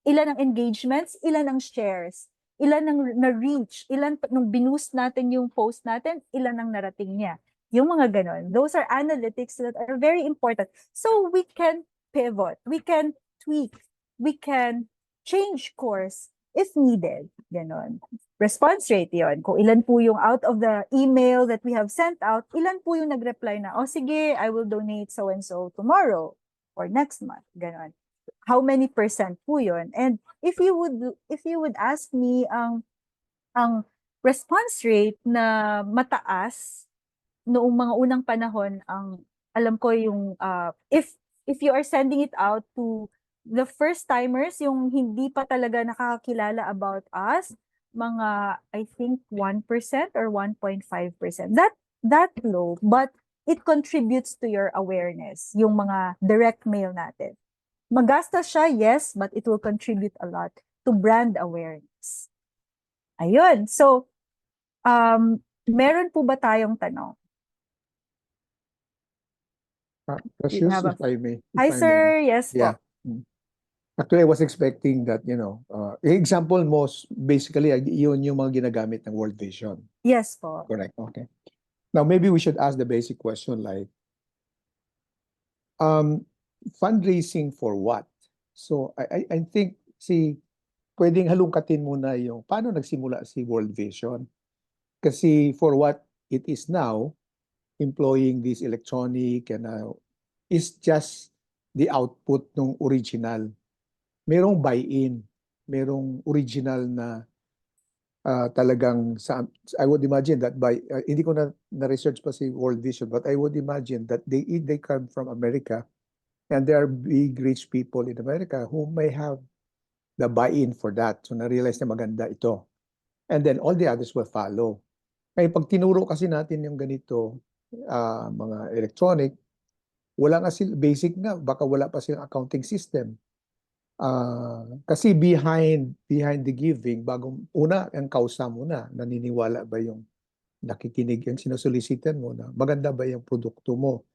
ilan ang engagements, ilan ang shares, ilan ang na-reach, ilan nung binoost natin yung post natin, ilan ang narating niya. Yung mga ganon. Those are analytics that are very important. So we can pivot, we can tweak, we can change course if needed. Ganon. Response rate yon. Kung ilan po yung out of the email that we have sent out, ilan po yung nag-reply na, oh sige, I will donate so-and-so tomorrow or next month. Ganon. How many percent po yun? And if you would ask me ang response rate na mataas noong mga unang panahon, ang alam ko yung if you are sending it out to the first timers, yung hindi pa talaga nakakakilala about us, mga I think 1% or 1.5%. That low, but it contributes to your awareness, yung mga direct mail natin. Magastos siya, yes, but it will contribute a lot to brand awareness. Ayun. So, meron po ba tayong tanong? Precious, have a- if I may. Hi, if I may. sir. Yes Yeah. po. Actually, I was expecting that, example mo, basically, yun yung mga ginagamit ng World Vision. Yes po. Correct. Okay. Now, maybe we should ask the basic question like, fundraising for what? So, I think, pwedeng halungkatin muna yung paano nagsimula si World Vision. Kasi for what it is now, employing this electronic and is just the output ng original. Merong buy-in, merong original na talagang I would imagine that hindi ko na-research pa si World Vision, but I would imagine that they come from America and there are big rich people in America who may have the buy-in for that. So na-realize na maganda ito. And then all the others will follow. Kaya pag tinuro kasi natin yung ganito, mga electronic, wala nga sila, basic nga, baka wala pa silang accounting system. Kasi behind the giving, una, ang kausa mo na, naniniwala ba yung nakikinig, yung sinusolicitan mo na, maganda ba yung produkto mo?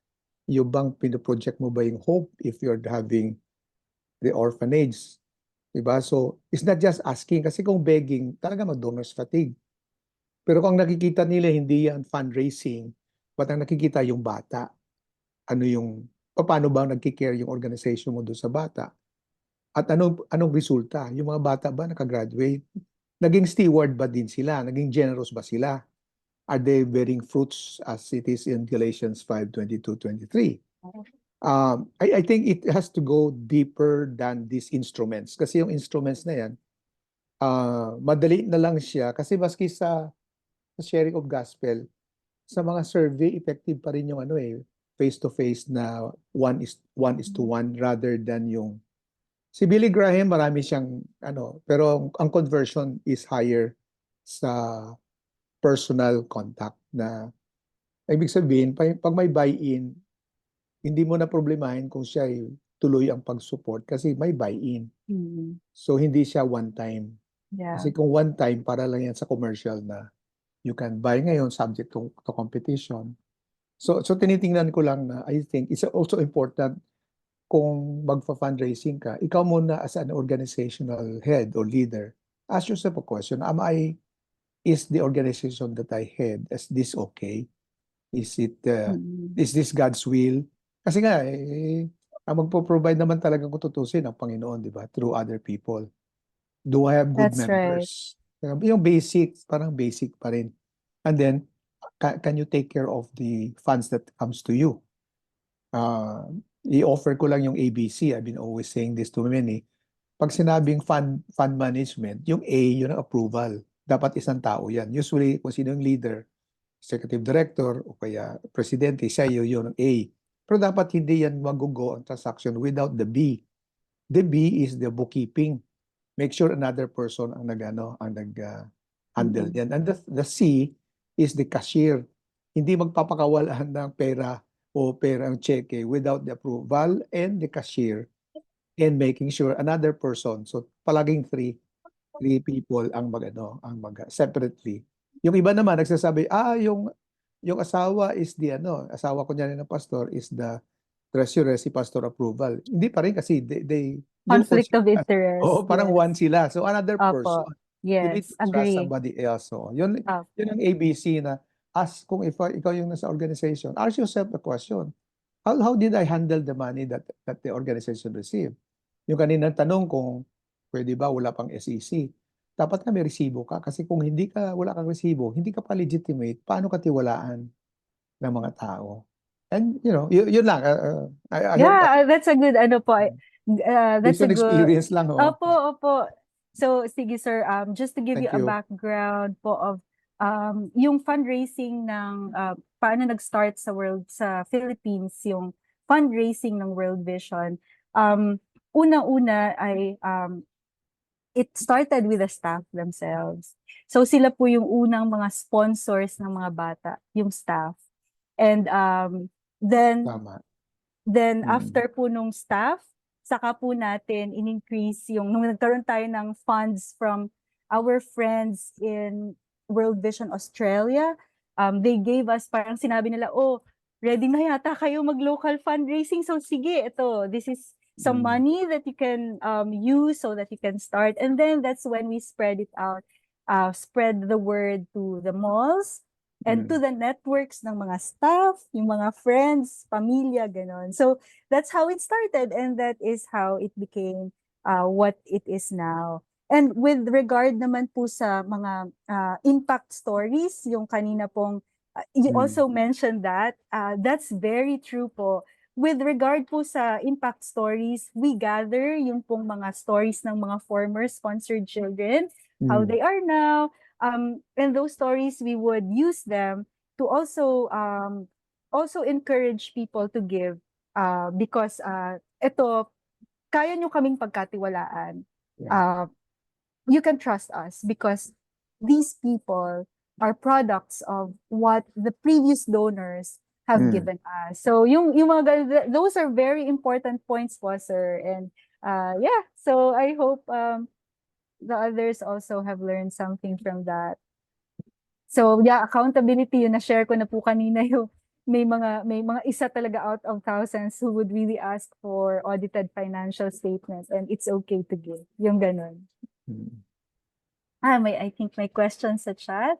Yung bang pinoproject mo ba yung hope if you're having the orphanage? Diba? So, it's not just asking, kasi kung begging, talaga mag-donor's fatigue. Pero kung nakikita nila, hindi yan fundraising, but ang nakikita yung bata. Paano ba nagkikare yung organization mo doon sa bata? At anong resulta? Yung mga bata ba nakagraduate? Naging steward ba din sila? Naging generous ba sila? Are they bearing fruits as it is in Galatians 5:22-23? I think it has to go deeper than these instruments. Kasi yung instruments na yan, madali na lang siya. Kasi maski sa sharing of gospel, sa mga survey, effective pa rin yung face-to-face na one is to one rather than yung si Billy Graham, marami siyang pero ang conversion is higher sa personal contact na ibig sabihin, pag may buy-in, hindi mo na problemahin kung siya ay tuloy ang pag-support kasi may buy-in. So, hindi siya one time. Yeah. Kasi kung one time, para lang yan sa commercial na you can buy ngayon subject to competition. So tinitingnan ko lang na I think it's also important kung magfa-fundraising ka, ikaw muna as an organizational head or leader, ask yourself a question, is the organization that I head, is this okay? Is this God's will? Kasi nga, ang magpo-provide naman talaga kung tutusin ang Panginoon, di ba? Through other people. Do I have good That's right. members? Yung basic, parang basic pa rin. And then, can you take care of the funds that comes to you? I-offer ko lang yung ABC. I've been always saying this to many. Pag sinabing fund management, yung A, yun ang approval. Dapat isang tao yan. Usually, kung sino yung leader, executive director, o kaya presidente, siya yun ang A. Pero dapat hindi yan magugo ang transaction without the B. The B is the bookkeeping. Make sure another person ang nag-handle yan. And the C is the cashier. Hindi magpapakawalan ng pera o perang cheque without the approval and the cashier and making sure another person. So palaging three people ang separately. Yung iba naman nagsasabi, yung yung asawa is asawa ko niya ng pastor is the treasurer, si pastor approval. Hindi pa rin kasi yung Conflict of position, interest. parang Yes. one sila. So another person, Opo. you need Yes. to trust Agree. somebody else. So yun Opo. ang ABC na kung ikaw yung nasa organization, ask yourself the question. How did I handle the money that the organization received? Yung kaninang tanong kung pwede ba wala pang SEC. Dapat nga may resibo ka kasi kung wala kang resibo, hindi ka pa legitimate, paano ka tiwalaan ng mga tao? And yun lang. I hope Yeah, that's a good ano po. That's based a on good. experience lang. Opo. So, sige sir, just to give you Thank a you. background po of yung fundraising ng paano nag-start sa Philippines, yung fundraising ng World Vision. Una-una ay it started with the staff themselves. So sila po yung unang mga sponsors ng mga bata, yung staff. And then Tama. after po nung staff, saka po natin in-increase nung nagkaroon tayo ng funds from our friends in World Vision Australia, they gave us, parang sinabi nila, oh, ready na yata kayo mag-local fundraising. So sige, this is some money that you can use so that you can start. And then that's when we spread it out, spread the word to the malls, and to the networks ng mga staff, yung mga friends, pamilya, ganon. So that's how it started, and that is how it became what it is now. And with regard naman po sa mga impact stories, yung kanina pong, you also mentioned that, that's very true po. With regard po sa impact stories, we gather yung pong mga stories ng mga former sponsored children, how they are now, and those stories, we would use them to also encourage people to give, because ito, kaya nyo kaming pagkatiwalaan. Yeah. You can trust us because these people are products of what the previous donors have given us. So yung mga those are very important points po, sir. And yeah, so I hope the others also have learned something from that. So yeah, accountability, yun na-share ko na po kanina, yung may mga isa talaga out of thousands who would really ask for audited financial statements, and it's okay to give. Yung ganun. I think may questions sa chat.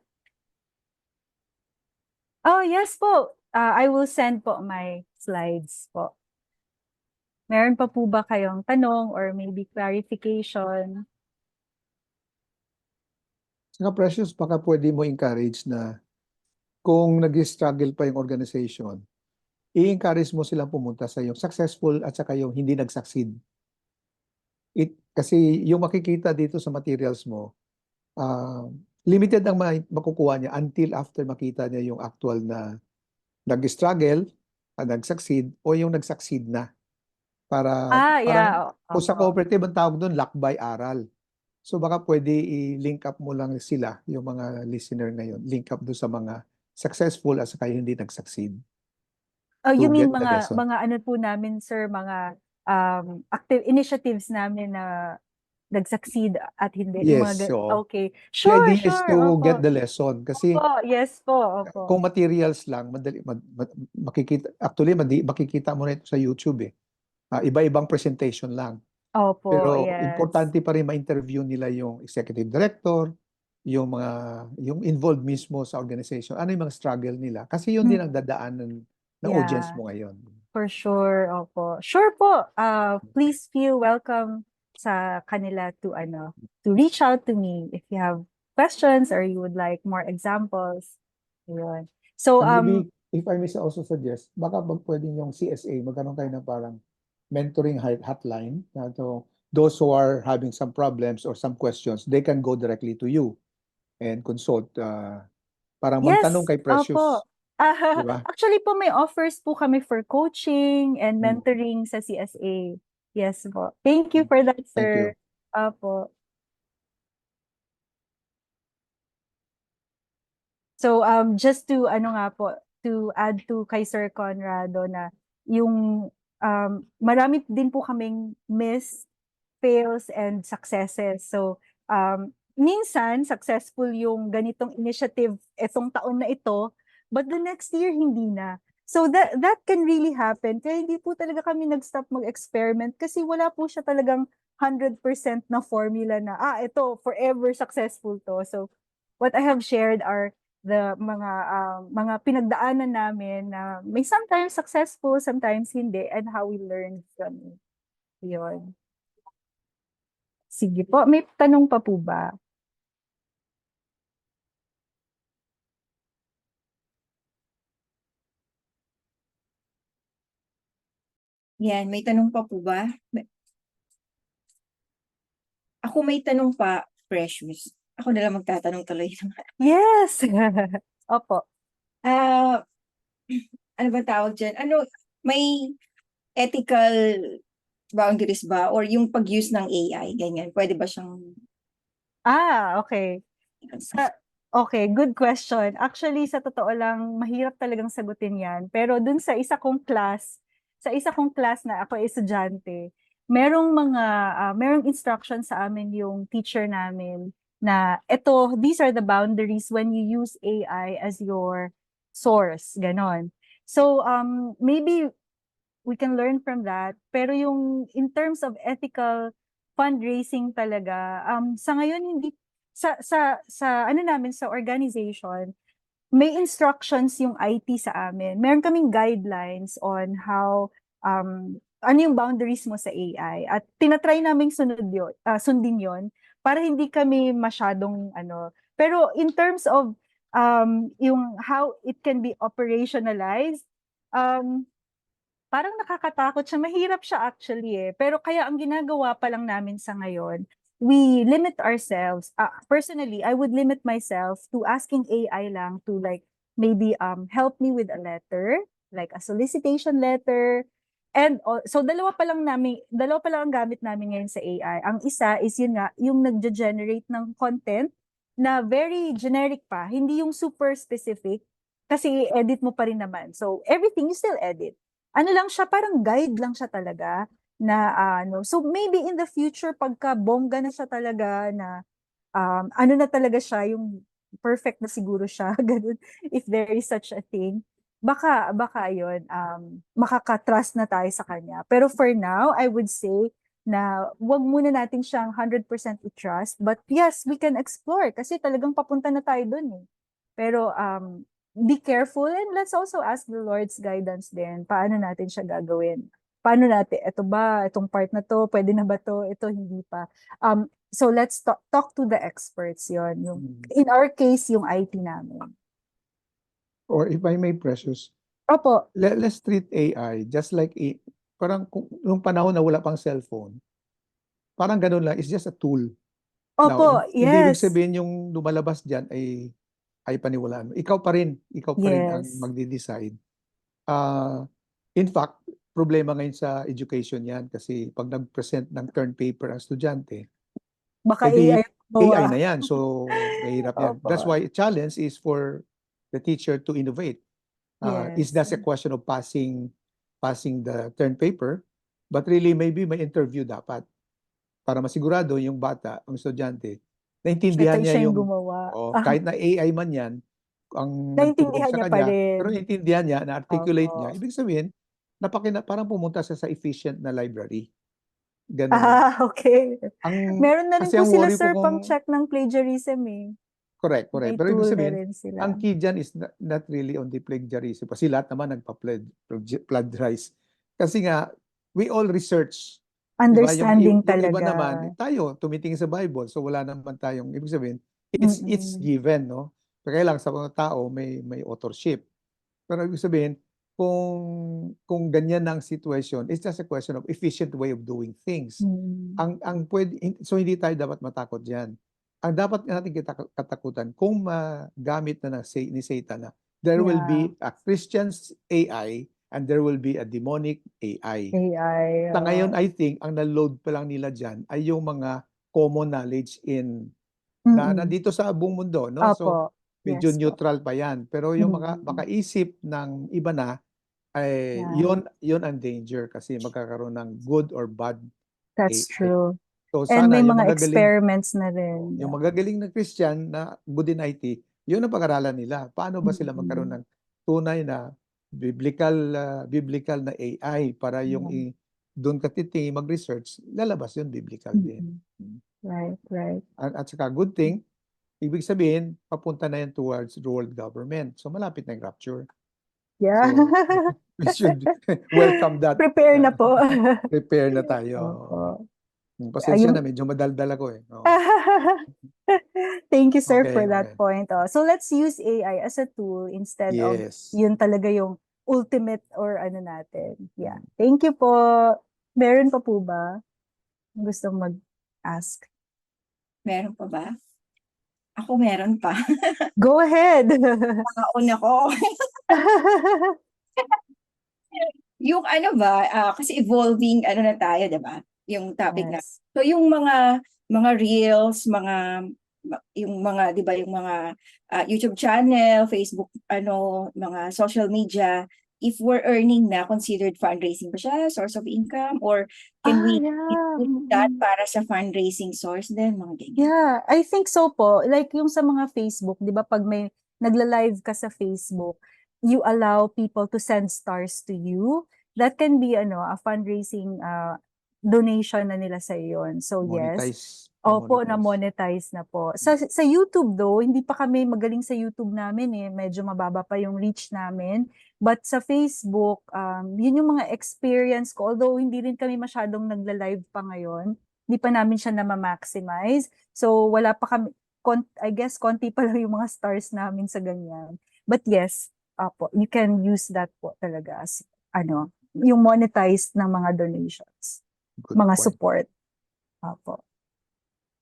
Oh, yes po. I will send po my slides po. Meron pa po ba kayong tanong or maybe clarification? Saka Precious, baka pwede mo encourage na kung nag-struggle pa yung organization, i-encourage mo silang pumunta sa yung successful at saka yung hindi nag-succeed. Kasi yung makikita dito sa materials mo, limited ang makukuha niya until after makita niya yung actual na nag-struggle, nag-succeed, o yung nag-succeed na. Parang Yeah. kung sa cooperative, ang tawag doon, lakbay aral. So baka pwede i-link up mo lang sila, yung mga listener ngayon, link up doon sa mga successful at saka yung hindi nag-succeed. You to mean get the lesson. mga ano po namin, sir, mga active initiatives namin na nag-succeed at hindi. Yung Yes, so okay. the Sure, idea is to opo. get the lesson. Kasi Opo, yes po, opo. kung materials lang, madali, makikita, actually, makikita mo na ito sa YouTube eh. Iba-ibang presentation lang. Opo, Pero yes. importante pa rin ma-interview nila yung executive director, yung involved mismo sa organization. Ano yung mga struggle nila? Kasi yun din ang dadaanan ng audience Yeah. mo ngayon. For sure, opo. Sure po. Please feel welcome sa kanila to reach out to me if you have questions or you would like more examples. Ayun. So And maybe, if I may also suggest, baka pwedeng yung CSA, magkaroon kayo ng parang mentoring hotline. So those who are having some problems or some questions, they can go directly to you and consult. Parang yes, magtanong kay Precious. opo. Diba? Actually po, may offers po kami for coaching and mentoring sa CSA. Yes po. Thank you for that, Thank you. sir. Opo. So just to to add to kay Sir Conrado na yung marami din po kaming miss, fails, and successes. So minsan successful yung ganitong initiative etong taon na ito, but the next year hindi na. So that can really happen. Kaya hindi po talaga kami nag-stop mag-experiment kasi wala po siya talagang 100% na formula na, ito, forever successful to. So what I have shared are the mga pinagdaanan namin na may sometimes successful, sometimes hindi, and how we learn from it. Yun. Sige po, may tanong pa po ba? Yan, may tanong pa po ba? Ako may tanong pa, Precious. Ako na lang magtatanong tuloy. Yes! Opo. Ah, ano ba tawag dyan? Ano, may ethical boundaries ba? Or yung pag-use ng AI, ganyan. Pwede ba siyang... Okay. Okay, good question. Actually, sa totoo lang, mahirap talagang sagutin yan. Pero dun sa isa kong class na ako ay estudyante, merong instruction sa amin yung teacher namin na these are the boundaries when you use AI as your source, ganon. So, maybe we can learn from that. Pero yung in terms of ethical fundraising talaga, sa ngayon hindi sa ano namin sa organization, may instructions yung IT sa amin. Meron kaming guidelines on how ano yung boundaries mo sa AI at tinatry naming sundin yon para hindi kami masyadong ano. Pero in terms of yung how it can be operationalized, parang nakakatakot siya. Mahirap siya actually eh. Pero kaya ang ginagawa pa lang namin sa ngayon, we limit ourselves. Personally, I would limit myself to asking AI lang to like maybe help me with a letter, like a solicitation letter. And so dalawa pa lang ang gamit namin ngayon sa AI. Ang isa is yun nga, yung nagge-generate ng content na very generic pa, hindi yung super specific kasi edit mo pa rin naman. So everything you still edit. Ano lang siya, parang guide lang siya talaga na ano. So maybe in the future, pagka bongga na siya talaga na ano na talaga siya, yung perfect na siguro siya, ganun, if there is such a thing, baka yun, makaka-trust na tayo sa kanya. Pero for now, I would say na wag muna natin siyang 100% i-trust. But yes, we can explore kasi talagang papunta na tayo dun eh. Pero be careful and let's also ask the Lord's guidance din. Paano natin siya gagawin? Paano natin, itong part na to, pwede na ba to, ito hindi pa. So let's talk to the experts yon. In our case, yung IT namin. Or if I may, Precious, Opo, let's treat AI just like parang nung panahon na wala pang cellphone, parang ganun lang, it's just a tool. opo, Hindi ibig yes. sabihin yung lumalabas diyan ay paniwalaan mo. Ikaw pa rin ang Yes. magde-decide. In fact, problema ngayon sa education yan kasi pag nag-present ng term paper ang estudyante, Baka edi AI AI gumawa. na yan. So, mahirap yan. Opo. That's why challenge is for the teacher to innovate. Is Yes. that a question of passing the term paper? But really, maybe may interview dapat para masigurado yung bata, ang estudyante, naintindihan niya Siya yung yung, gumawa. kahit na AI man yan, ang nagturo Naintindihan sa niya pa kanya, rin. pero naintindihan niya, na-articulate Opo. niya, ibig sabihin, parang pumunta siya sa efficient na library. Ganun. Okay. Meron na rin Kasi po ang sila, worry ko sir, kung, pang check ng plagiarism eh. correct. May Pero ibig tool na sabihin, rin sila. ang key dyan is not really on the plagiarism. Kasi lahat naman nagpa-plagiarize. Kasi nga, we all research. Diba? Understanding Yung iba talaga. naman, tayo, tumitingin sa Bible. So wala naman tayong, ibig sabihin, it's given, no? Kaya lang sa mga tao, may authorship. Pero ibig sabihin, kung ganyan ang situation, it's just a question of efficient way of doing things. Ang pwede, so hindi tayo dapat matakot diyan. Ang dapat natin katakutan kung magamit na ni Satan na there will be a Christian's AI and there will be a demonic AI. AI. Sa ngayon, I think, ang na-load pa lang nila dyan ay yung mga common knowledge na nandito sa buong mundo. No? So, Opo. medyo Yes po. neutral pa yan. Pero yung makaisip ng iba na, ay yun ang danger kasi magkakaroon ng good or bad That's AI. true. So And sana may yung mga magagaling, experiments na rin. yung magagaling na Christian na good in IT, yun ang pag-aralan nila. Paano ba sila magkaroon ng tunay na biblical na AI para yung doon ka titingin mag-research, lalabas yun biblical din. Right, right. At saka good thing, ibig sabihin, papunta na yan towards world government. So malapit na yung rapture. Yeah. So, we should welcome that. Prepare na po. Prepare na tayo. Opo. Pasensya Ayun. na, medyo madaldal ako eh. Oo. Thank you, sir, Okay, for that okay. point. Oh. So let's use AI as a tool instead of Yes. yun talaga yung ultimate or ano natin. Yeah. Thank you po. Meron pa po ba gustong mag-ask? Meron pa ba? Ako meron pa. Go ahead. Nakauna ko. Yung ano ba, kasi evolving ano na tayo, 'di ba? Yung topic na. Yes. So yung mga reels, yung mga 'di ba, yung mga YouTube channel, Facebook, ano, mga social media, if we're earning na, considered fundraising ba siya, source of income, or can we Yeah. use that para sa fundraising source din, mga ganyan. Yeah, I think so po. Like yung sa mga Facebook, 'di ba, pag may nagla-live ka sa Facebook, you allow people to send stars to you. That can be a fundraising donation na nila sa iyon. So yes. Monetize. Opo, na-monetize na po. Sa YouTube though, hindi pa kami magaling sa YouTube namin eh. Medyo mababa pa yung reach namin. But sa Facebook, yun yung mga experience ko. Although hindi rin kami masyadong nagla-live pa ngayon, hindi pa namin siya na-maximize. So wala pa kami, I guess konti pa lang yung mga stars namin sa ganyan. But yes, po, you can use that po talaga as yung monetized ng mga donations, Good mga point. support. Opo.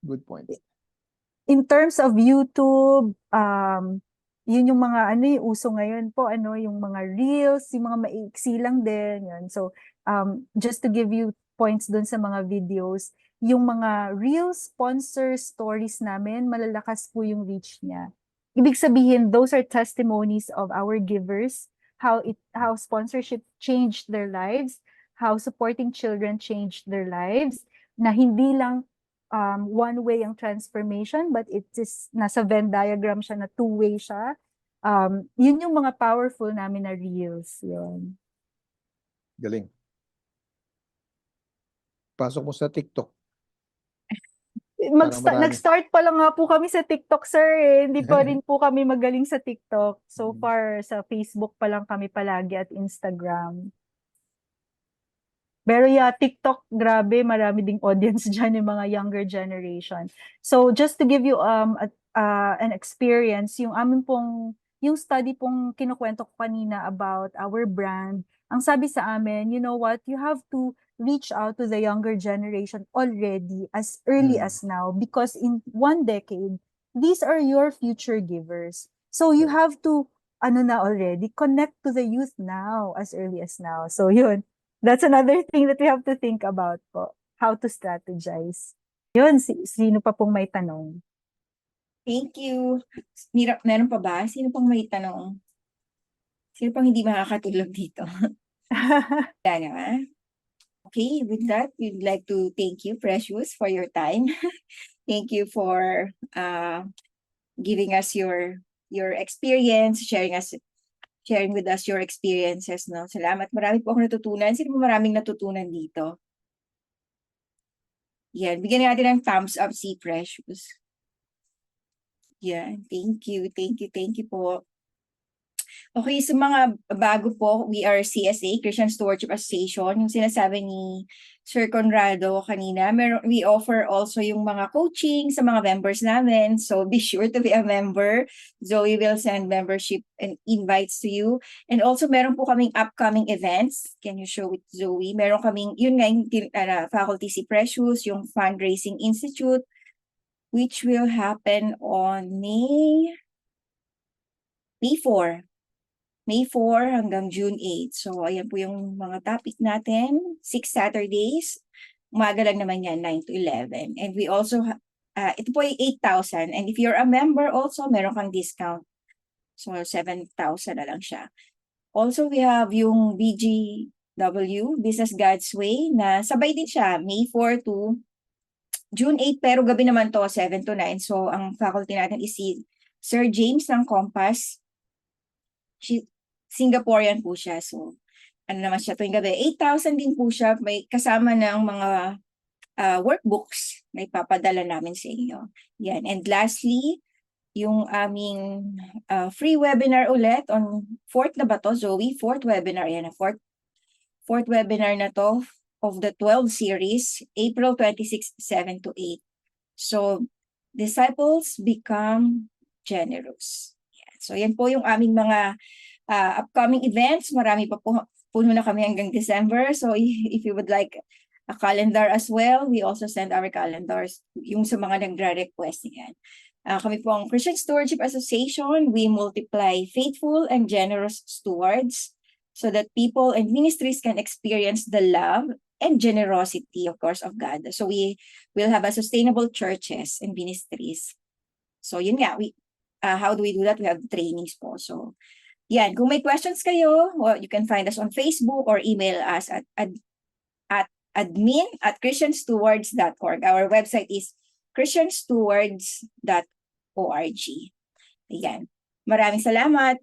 Good point. In terms of YouTube, yun yung mga yung uso ngayon po, yung mga reels, yung mga maiksi lang din, yun. So, just to give you points dun sa mga videos, yung mga real sponsor stories namin, malalakas po yung reach niya. Ibig sabihin, those are testimonies of our givers, how sponsorship changed their lives, how supporting children changed their lives, na hindi lang one way ang transformation, but it is nasa Venn diagram siya na two-way siya. Yun yung mga powerful namin na reels. Yun. Galing. Pasok mo sa TikTok. Marami. Nag-start pa lang nga po kami sa TikTok, sir. Hindi pa rin po kami magaling sa TikTok. So far, sa Facebook pa lang kami palagi at Instagram. Pero yeah, TikTok, grabe, marami ding audience dyan yung mga younger generation. So just to give you an experience, yung study pong kinukwento ko kanina about our brand, ang sabi sa amin, you know what, you have to reach out to the younger generation already as early as now, because in 1 decade, these are your future givers. So you have to, already, connect to the youth now, as early as now. So yun. That's another thing that we have to think about po. How to strategize. Yun, sino pa pong may tanong? Thank you. Meron pa ba? Sino pang may tanong? Sino pang hindi makakatulog dito? Okay, with that, we'd like to thank you, Precious, for your time. Thank you for giving us your experience, sharing with us your experiences, no? Salamat. Marami po akong natutunan. Sino po maraming natutunan dito? Yan. Bigyan natin ng thumbs up si Precious. Yan. Thank you. Thank you. Thank you po. Okay, sa mga bago po, we are CSA, Christian Stewardship Association. Yung sinasabi ni Sir Conrado kanina, we offer also yung mga coaching sa mga members namin. So be sure to be a member. Zoe will send membership and invites to you. And also meron po kaming upcoming events. Can you show it, Zoe? Meron kaming, yun nga, yung faculty si Precious, yung Fundraising Institute, which will happen on May 4. May 4 hanggang June 8. So, ayan po yung mga topic natin. 6 Saturdays. Umaga lang naman yan, 9 to 11. And we also, ito po ay 8,000. And if you're a member also, meron kang discount. So, 7,000 na lang siya. Also, we have yung BGW, Business God's Way, na sabay din siya, May 4 to June 8, pero gabi naman to, 7 to 9. So, ang faculty natin is si Sir James ng Compass. Singaporean po siya. So, ano naman siya tuwing gabi. 8,000 din po siya. May kasama ng mga workbooks na ipapadala namin sa inyo. Yan. And lastly, yung aming free webinar ulit on 4th na ba to, Zoe? 4th webinar. Yan, 4th webinar na to of the 12 series, April 26, 7 to 8. So, disciples become generous. Yan. So, yan po yung aming mga upcoming events. Marami pa po, puno na kami hanggang December. So, if you would like a calendar as well, we also send our calendars yung sa mga nagre-request niyan. Kami po ang Christian Stewardship Association. We multiply faithful and generous stewards so that people and ministries can experience the love and generosity, of course, of God. So we will have a sustainable churches and ministries. So yun nga, how do we do that? We have trainings po. So yan, kung may questions kayo, well, you can find us on Facebook or email us at admin@christianstewards.org. Our website is christianstewards.org. Ayan. Maraming salamat.